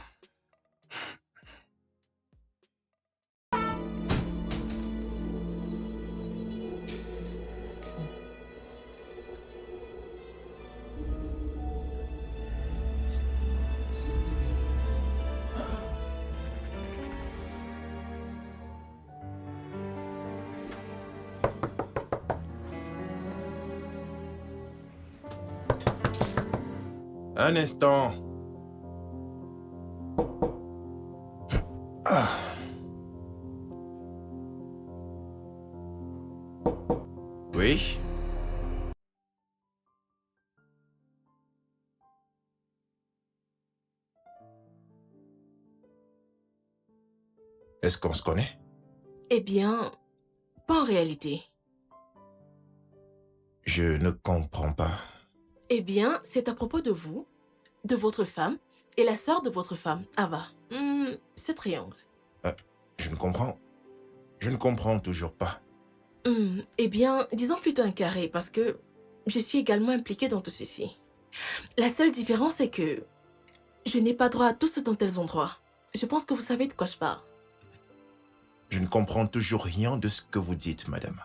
Un instant. Ah. Oui? Est-ce qu'on se connaît? Eh bien, pas en réalité. Je ne comprends pas. Eh bien, c'est à propos de vous, de votre femme et la sœur de votre femme, Ava. Ce triangle. Je ne comprends. Je ne comprends toujours pas. Eh bien, disons plutôt un carré, parce que je suis également impliquée dans tout ceci. La seule différence est que je n'ai pas droit à tout ce dont elles ont droit. Je pense que vous savez de quoi je parle. Je ne comprends toujours rien de ce que vous dites, madame.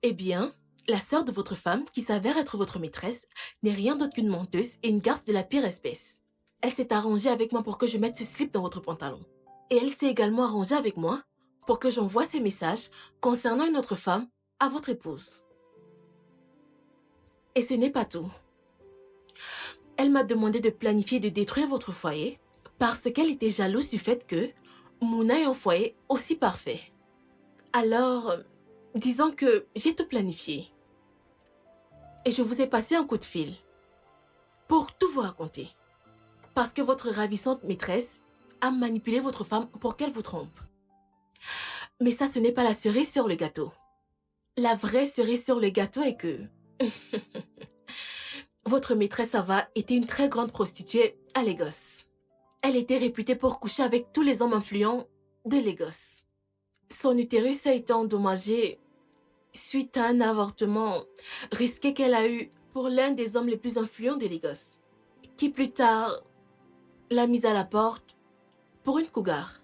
Eh bien, la sœur de votre femme, qui s'avère être votre maîtresse, n'est rien d'autre qu'une menteuse et une garce de la pire espèce. Elle s'est arrangée avec moi pour que je mette ce slip dans votre pantalon. Et elle s'est également arrangée avec moi pour que j'envoie ces messages concernant une autre femme à votre épouse. Et ce n'est pas tout. Elle m'a demandé de planifier de détruire votre foyer parce qu'elle était jalouse du fait que Mouna ait un foyer aussi parfait. Alors, disons que j'ai tout planifié. Et je vous ai passé un coup de fil pour tout vous raconter. Parce que votre ravissante maîtresse a manipulé votre femme pour qu'elle vous trompe. Mais ça, ce n'est pas la cerise sur le gâteau. La vraie cerise sur le gâteau est que... votre maîtresse Ava était une très grande prostituée à Lagos. Elle était réputée pour coucher avec tous les hommes influents de Lagos. Son utérus a été endommagé suite à un avortement risqué qu'elle a eu pour l'un des hommes les plus influents de Lagos, qui plus tard l'a mise à la porte pour une cougar.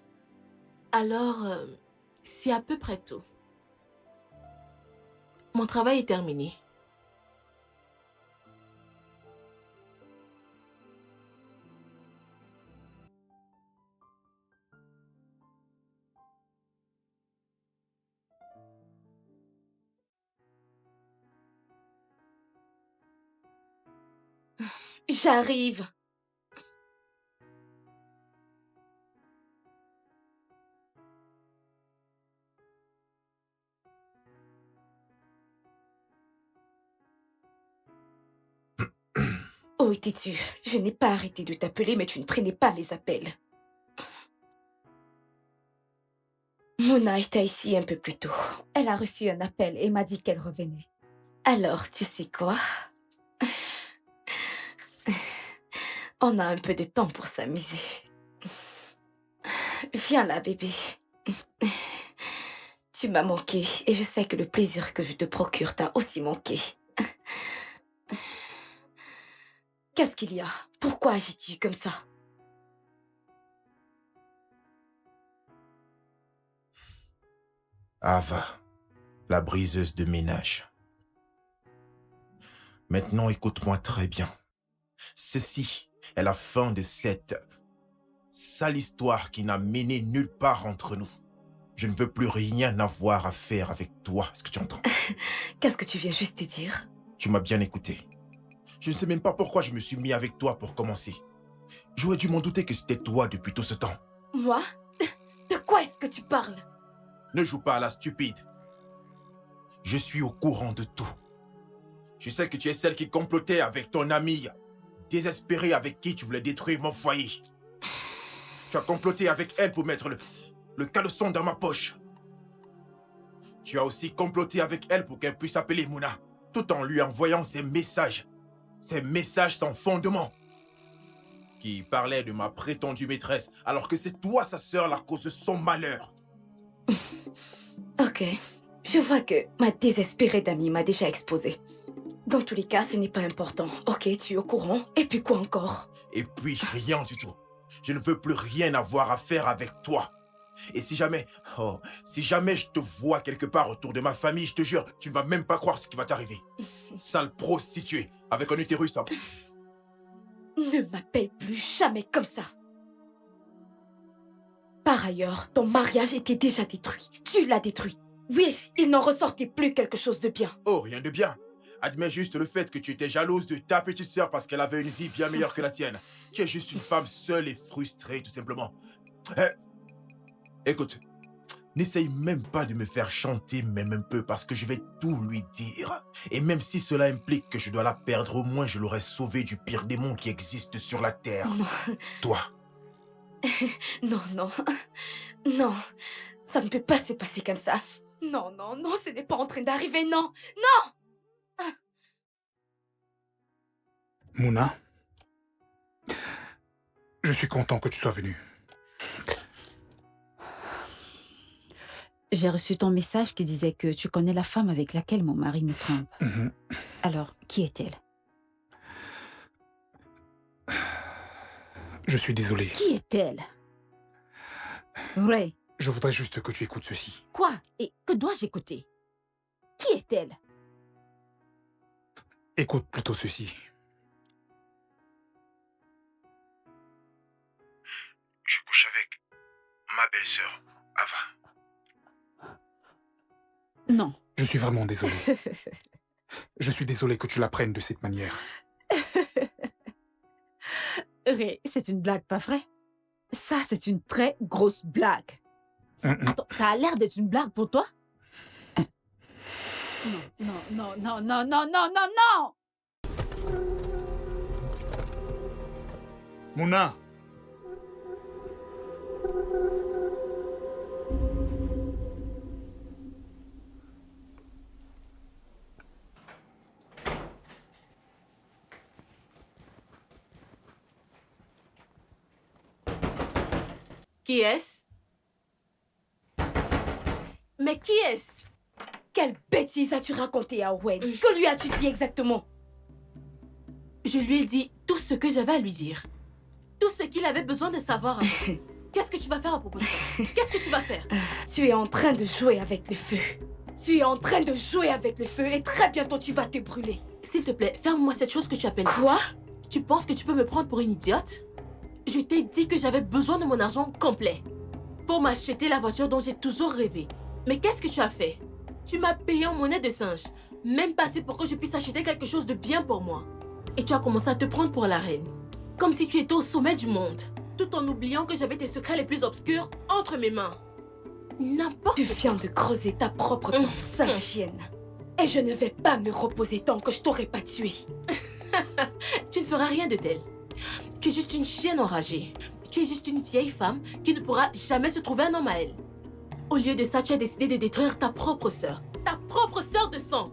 Alors, c'est à peu près tout. Mon travail est terminé. J'arrive. Où étais-tu? Je n'ai pas arrêté de t'appeler, mais tu ne prenais pas les appels. Mona était ici un peu plus tôt. Elle a reçu un appel et m'a dit qu'elle revenait. Alors, tu sais quoi? On a un peu de temps pour s'amuser. Viens là, bébé. Tu m'as manqué et je sais que le plaisir que je te procure t'a aussi manqué. Qu'est-ce qu'il y a? Pourquoi agis-tu comme ça? Ava, la briseuse de ménage. Maintenant, écoute-moi très bien. Ceci est la fin de cette sale histoire qui n'a mené nulle part entre nous. Je ne veux plus rien avoir à faire avec toi, est-ce que tu entends? Qu'est-ce que tu viens juste de dire? Tu m'as bien écouté. Je ne sais même pas pourquoi je me suis mis avec toi pour commencer. J'aurais dû m'en douter que c'était toi depuis tout ce temps. Moi? De quoi est-ce que tu parles? Ne joue pas à la stupide. Je suis au courant de tout. Je sais que tu es celle qui complotait avec ton amie, désespérée avec qui tu voulais détruire mon foyer. Tu as comploté avec elle pour mettre le caleçon dans ma poche. Tu as aussi comploté avec elle pour qu'elle puisse appeler Mouna, tout en lui envoyant ces messages sans fondement, qui parlaient de ma prétendue maîtresse, alors que c'est toi, sa sœur, la cause de son malheur. Ok, je vois que ma désespérée d'amie m'a déjà exposé. Dans tous les cas, ce n'est pas important. Ok, tu es au courant. Et puis quoi encore? Et puis rien du tout. Je ne veux plus rien avoir à faire avec toi. Et si jamais je te vois quelque part autour de ma famille, je te jure, tu ne vas même pas croire ce qui va t'arriver. Sale prostituée, avec un utérus. Ne m'appelle plus jamais comme ça. Par ailleurs, ton mariage était déjà détruit. Tu l'as détruit. Oui, il n'en ressortait plus quelque chose de bien. Oh, rien de bien. Admets juste le fait que tu étais jalouse de ta petite sœur parce qu'elle avait une vie bien meilleure que la tienne. Tu es juste une femme seule et frustrée, tout simplement. Écoute, n'essaye même pas de me faire chanter même un peu parce que je vais tout lui dire. Et même si cela implique que je dois la perdre, au moins je l'aurais sauvée du pire démon qui existe sur la terre. Non. Toi. Non, non. Non. Ça ne peut pas se passer comme ça. Non, non, non, ce n'est pas en train d'arriver, non. Non! Mouna, je suis content que tu sois venue. J'ai reçu ton message qui disait que tu connais la femme avec laquelle mon mari me trompe. Mhm. Alors, qui est-elle? Je suis désolé. Qui est-elle? Ray, Je voudrais juste que tu écoutes ceci. quoi? Et que dois-je écouter? Qui est-elle? Écoute plutôt ceci. Je couche avec ma belle-sœur, Ava. Non. Je suis vraiment désolé. Je suis désolé que tu l'apprennes de cette manière. Ray, c'est une blague, pas vrai? Ça, c'est une très grosse blague. Attends, ça a l'air d'être une blague pour toi? Non, non, non, non, non, non, non, non! Mouna! Qui est-ce? Mais qui est-ce? Quelle bêtise as-tu raconté à Owen? Que lui as-tu dit exactement? Je lui ai dit tout ce que j'avais à lui dire. Tout ce qu'il avait besoin de savoir avant. Qu'est-ce que tu vas faire à propos de ça? Qu'est-ce que tu vas faire? Tu es en train de jouer avec le feu. Tu es en train de jouer avec le feu et très bientôt tu vas te brûler. S'il te plaît, ferme-moi cette chose que tu appelles... Quoi? Tu penses que tu peux me prendre pour une idiote? Je t'ai dit que j'avais besoin de mon argent complet pour m'acheter la voiture dont j'ai toujours rêvé. Mais qu'est-ce que tu as fait? Tu m'as payé en monnaie de singe, même pas assez pour que je puisse acheter quelque chose de bien pour moi. Et tu as commencé à te prendre pour la reine, comme si tu étais au sommet du monde, tout en oubliant que j'avais tes secrets les plus obscurs entre mes mains. N'importe Tu viens de creuser ta propre tombe, sale chienne. Et je ne vais pas me reposer tant que je t'aurai pas tué. Tu ne feras rien de tel. Tu es juste une chienne enragée. Tu es juste une vieille femme qui ne pourra jamais se trouver un homme à elle. Au lieu de ça, tu as décidé de détruire ta propre sœur. Ta propre sœur de sang.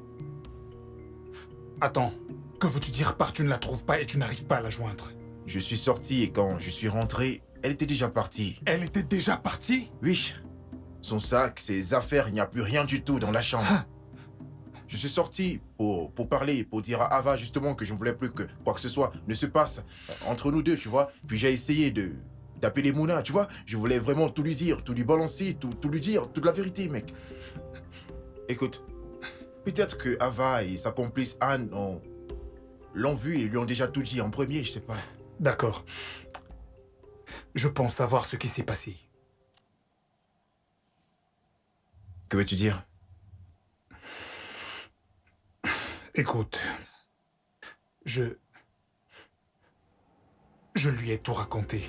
Attends, que veux-tu dire par tu ne la trouves pas et tu n'arrives pas à la joindre? Je suis sorti et quand je suis rentré, elle était déjà partie. Elle était déjà partie? Oui. Son sac, ses affaires, il n'y a plus rien du tout dans la chambre. Ah. Je suis sorti pour parler, pour dire à Ava justement que je ne voulais plus que quoi que ce soit ne se passe entre nous deux, tu vois. Puis j'ai essayé d'appeler Mouna, tu vois. Je voulais vraiment tout lui dire, tout lui balancer, tout lui dire, toute la vérité, mec. Écoute, peut-être que Ava et sa complice Anne l'ont vu et lui ont déjà tout dit en premier, je sais pas. D'accord. Je pense savoir ce qui s'est passé. Que veux-tu dire? Écoute, je lui ai tout raconté.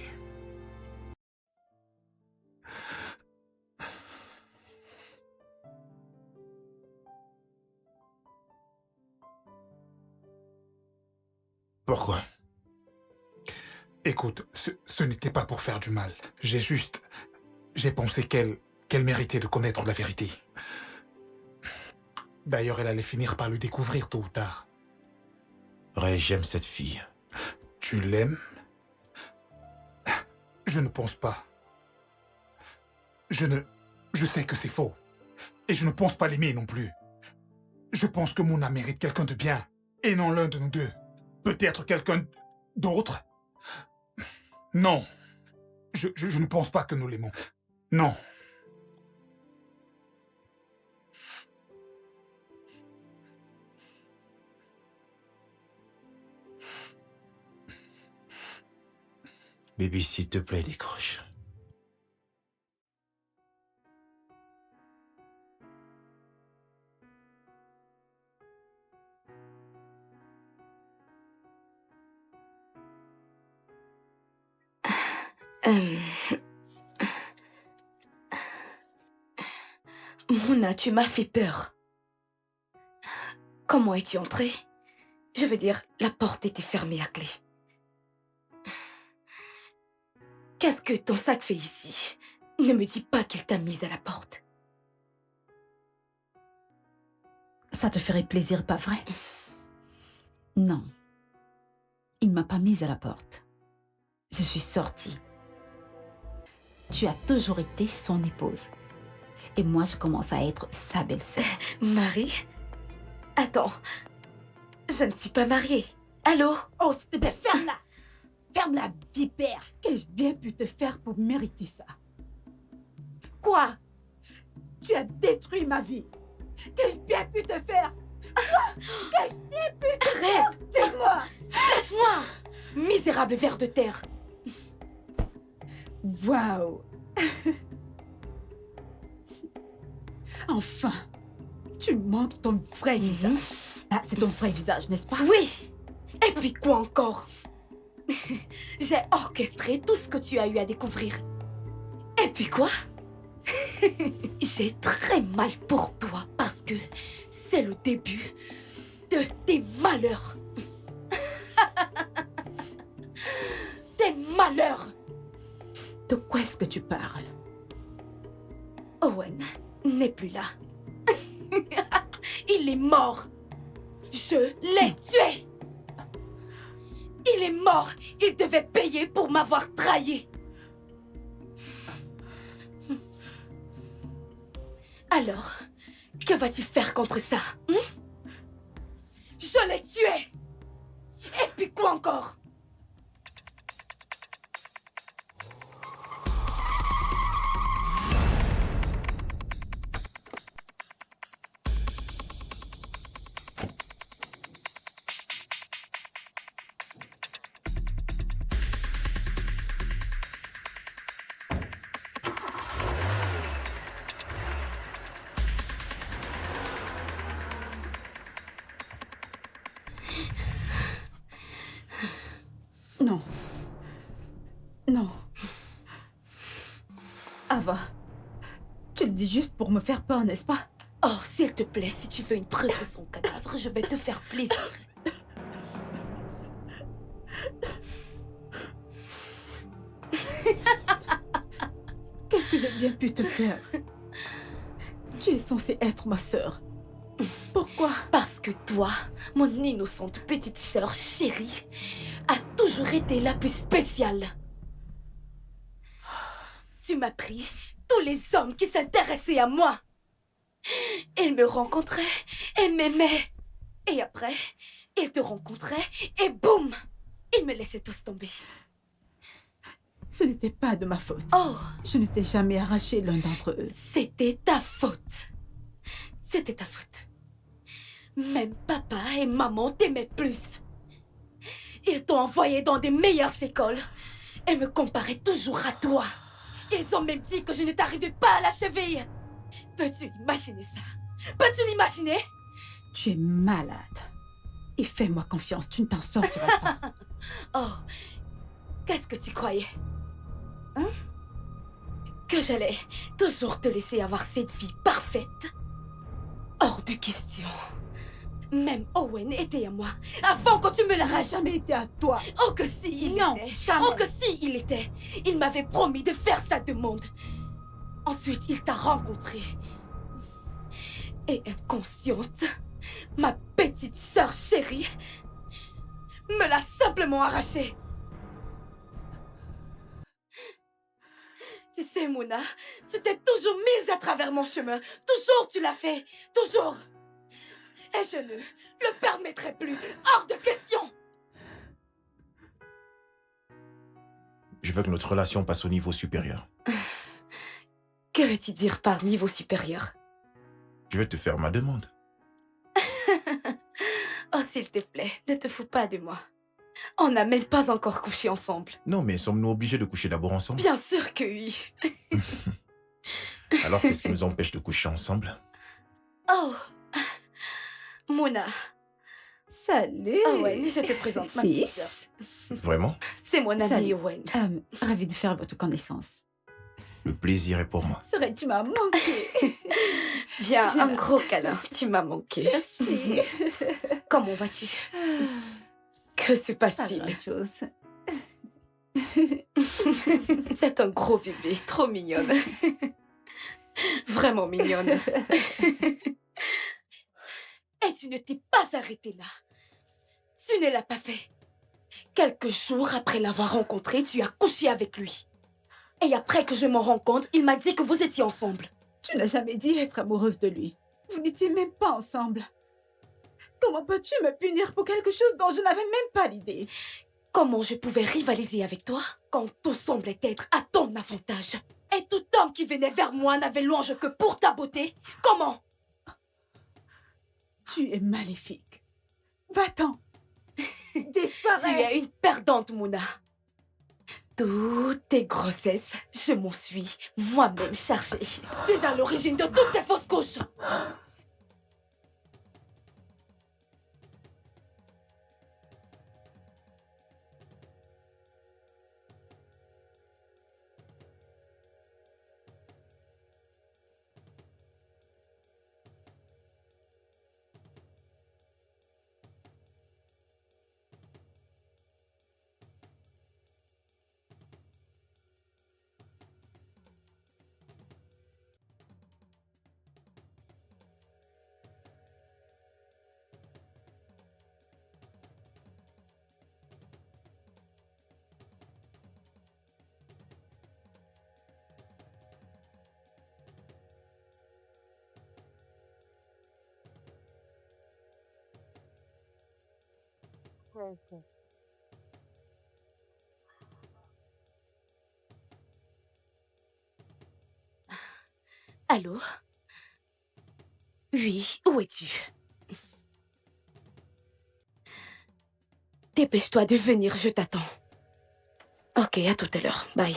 Pourquoi? Écoute, ce n'était pas pour faire du mal. J'ai pensé qu'elle méritait de connaître la vérité. D'ailleurs, elle allait finir par le découvrir tôt ou tard. Ray, j'aime cette fille. Tu l'aimes? Je ne pense pas. Je sais que c'est faux. Et je ne pense pas l'aimer non plus. Je pense que Mona mérite quelqu'un de bien. Et non l'un de nous deux. Peut-être quelqu'un d'autre? Non. Je ne pense pas que nous l'aimons. Non. Baby, s'il te plaît, décroche. Mona, tu m'as fait peur. Comment es-tu entrée? Je veux dire, la porte était fermée à clé. Qu'est-ce que ton sac fait ici? Ne me dis pas qu'il t'a mise à la porte. Ça te ferait plaisir, pas vrai? Non. Il ne m'a pas mise à la porte. Je suis sortie. Tu as toujours été son épouse. Et moi, je commence à être sa belle-sœur. Marie? Attends. Je ne suis pas mariée. Allô? Oh, s'il te plaît, ferme-la! Ferme-la, vipère! Qu'ai-je bien pu te faire pour mériter ça? Quoi? Tu as détruit ma vie. Qu'ai-je bien pu te faire? Quoi? Qu'ai-je bien pu te faire? Arrête! Dis-moi! Lâche-moi! Misérable ver de terre! Waouh! Enfin, tu montres ton vrai visage. Ah, c'est ton vrai visage, n'est-ce pas? Oui! Et puis quoi encore? J'ai orchestré tout ce que tu as eu à découvrir. Et puis quoi? J'ai très mal pour toi parce que c'est le début de tes malheurs. Tes malheurs! De quoi est-ce que tu parles? Owen n'est plus là. Il est mort. Je l'ai tué. Il est mort. Il devait payer pour m'avoir trahi. Alors, que vas-tu faire contre ça? Je l'ai tué. Et puis quoi encore? Non. Non. Ava, tu le dis juste pour me faire peur, n'est-ce pas? Oh, s'il te plaît, si tu veux une preuve de son cadavre, je vais te faire plaisir. Qu'est-ce que j'ai bien pu te faire? Tu es censée être ma sœur. Pourquoi? Parce que toi, mon innocente petite sœur chérie, a toujours été la plus spéciale. Tu m'as pris tous les hommes qui s'intéressaient à moi. Ils me rencontraient et m'aimaient. Et après, ils te rencontraient et boum, ils me laissaient tous tomber. Ce n'était pas de ma faute. Oh, Je ne t'ai jamais arraché l'un d'entre eux. c'était ta faute. C'était ta faute. Même papa et maman t'aimaient plus. Ils t'ont envoyé dans des meilleures écoles. et me comparaient toujours à toi. Ils ont même dit que je ne t'arrivais pas à la cheville. Peux-tu imaginer ça? Peux-tu l'imaginer? Tu es malade. Et fais-moi confiance, tu ne t'en sortiras pas. Oh, qu'est-ce que tu croyais? Hein? Que j'allais toujours te laisser avoir cette vie parfaite? Hors de question. Même Owen était à moi, avant que tu me Il n'a l'arraches. jamais été à toi. Oh que si, il Non, était. jamais. Oh que si, il était. Il m'avait promis de faire sa demande. Ensuite, il t'a rencontré. Et inconsciente, ma petite sœur chérie me l'a simplement arraché. Tu sais, Mona, tu t'es toujours mise à travers mon chemin. Toujours tu l'as fait. Toujours. Et je ne le permettrai plus. Hors de question. Je veux que notre relation passe au niveau supérieur. Que veux-tu dire par niveau supérieur? Je vais te faire ma demande. Oh, s'il te plaît, ne te fous pas de moi. On n'a même pas encore couché ensemble. Non, mais sommes-nous obligés de coucher d'abord ensemble? Bien sûr que oui. Alors, qu'est-ce qui nous empêche de coucher ensemble? Oh, Mona. Salut. Owen, je te présente ma petite sœur. Vraiment? C'est mon ami Salut. Owen. Ravie de faire votre connaissance. Le plaisir est pour moi. Tu m'as manqué. Viens, Viens un là. gros câlin. Tu m'as manqué. Merci. Comment vas-tu? Que se Pas passe-t-il? grand-chose. C'est un gros bébé, trop mignonne. Vraiment mignonne. Et tu ne t'es pas arrêtée là. Tu ne l'as pas fait. Quelques jours après l'avoir rencontré, tu as couché avec lui. Et après que je m'en rends compte, il m'a dit que vous étiez ensemble. Tu n'as jamais dit être amoureuse de lui. Vous n'étiez même pas ensemble. Comment peux-tu me punir pour quelque chose dont je n'avais même pas l'idée? Comment je pouvais rivaliser avec toi quand tout semblait être à ton avantage? Et tout homme qui venait vers moi n'avait louange que pour ta beauté? Comment? Tu es maléfique. Va-t'en. Tu Disparais. es une perdante, Mouna. Toutes tes grossesses, je m'en suis moi-même chargée. Tu es à l'origine de toutes tes fausses couches. Allô? Oui, où es-tu? Dépêche-toi de venir, je t'attends. Ok, à tout à l'heure. Bye.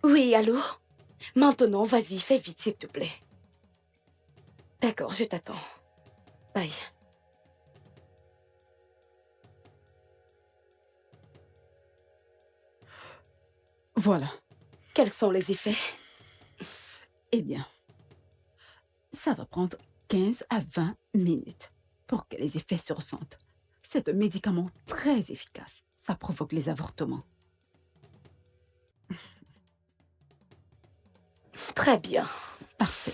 Oui, allô? Maintenant, vas-y, fais vite, s'il te plaît. D'accord, je t'attends. Bye. Voilà. Quels sont les effets? Eh bien, ça va prendre 15 à 20 minutes pour que les effets se ressentent. C'est un médicament très efficace. Ça provoque les avortements. Très bien. Parfait.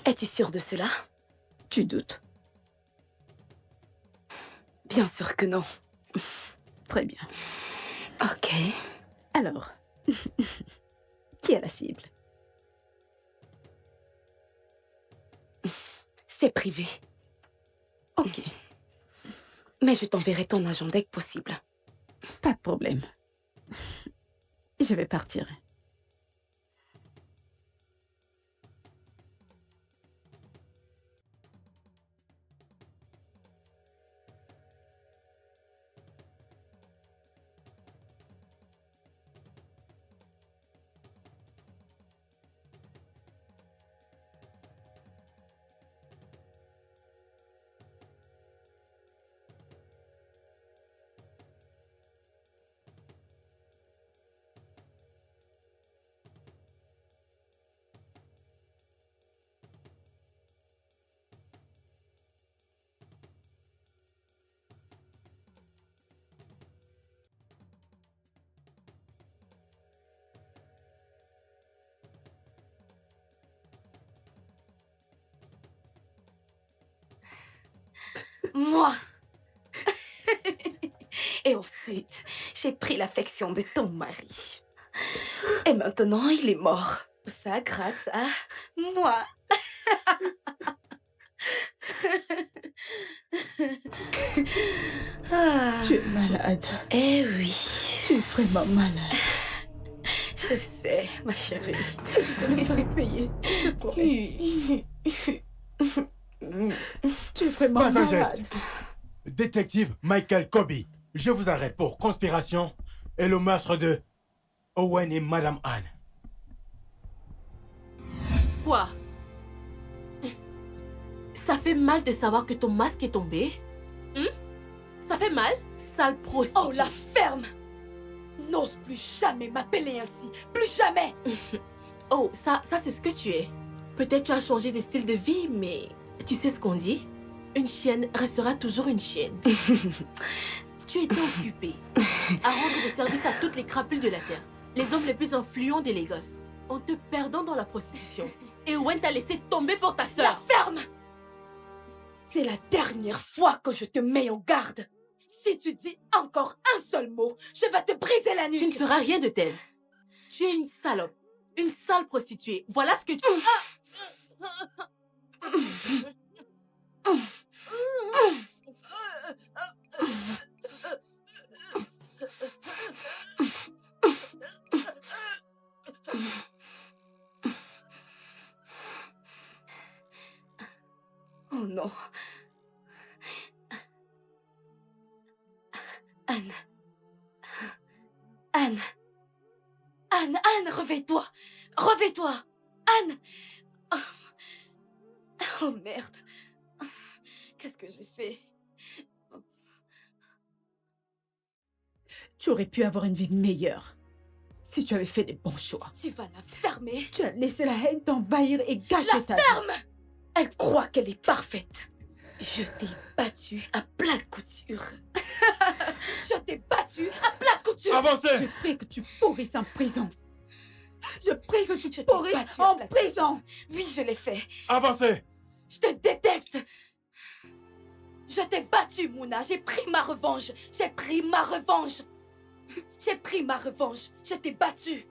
Es-tu sûre de cela? Tu doutes? Bien sûr que non. Très bien. Ok. Alors, qui est la cible? C'est privé. Ok, Mais je t'enverrai ton agent dès que possible. pas de problème. Je vais partir. Moi. Et ensuite, j'ai pris l'affection de ton mari. Et maintenant, il est mort. Ça grâce à moi. Ah, Tu es malade. eh oui, Tu es vraiment malade. je sais, ma chérie. Je te le ferai payer. Je te promets. Tu es vraiment Pas un malade. geste. Détective Michael Kobe, je vous arrête pour conspiration et le meurtre de Owen et Madame Anne. Quoi? Ça fait mal de savoir que ton masque est tombé? Ça fait mal? Sale prostituée. Oh, la ferme! N'ose plus jamais m'appeler ainsi. Plus jamais! Oh, ça c'est ce que tu es. Peut-être tu as changé de style de vie, mais tu sais ce qu'on dit? Une chienne restera toujours une chienne. Tu étais occupée à rendre des services à toutes les crapules de la terre, les hommes les plus influents des Lagos, en te perdant dans la prostitution. Et Owen t'a laissé tomber pour ta La sœur. ferme! C'est la dernière fois que je te mets en garde. Si tu dis encore un seul mot, je vais te briser la nuque. Tu ne feras rien de tel. Tu es une salope, une sale prostituée. Voilà ce que tu... Oh non. Anne. Anne. Anne, Anne, réveille-toi. Réveille-toi. Anne. Oh merde. Qu'est-ce que j'ai fait? Tu aurais pu avoir une vie meilleure si tu avais fait les bons choix. Tu vas la fermer. Tu as laissé la haine t'envahir et gâcher La ta vie. ferme! Elle croit qu'elle est parfaite. Je t'ai battue à plate couture. Je t'ai battue à plate couture. Je Avancez! prie que tu pourrisses en prison. Je prie que tu Je t'ai pourrisses battue à en plate prison. Oui, je l'ai fait. Avancez! Je te déteste. Je t'ai battue, Mouna. J'ai pris ma revanche. J'ai pris ma revanche. J'ai pris ma revanche. Je t'ai battue.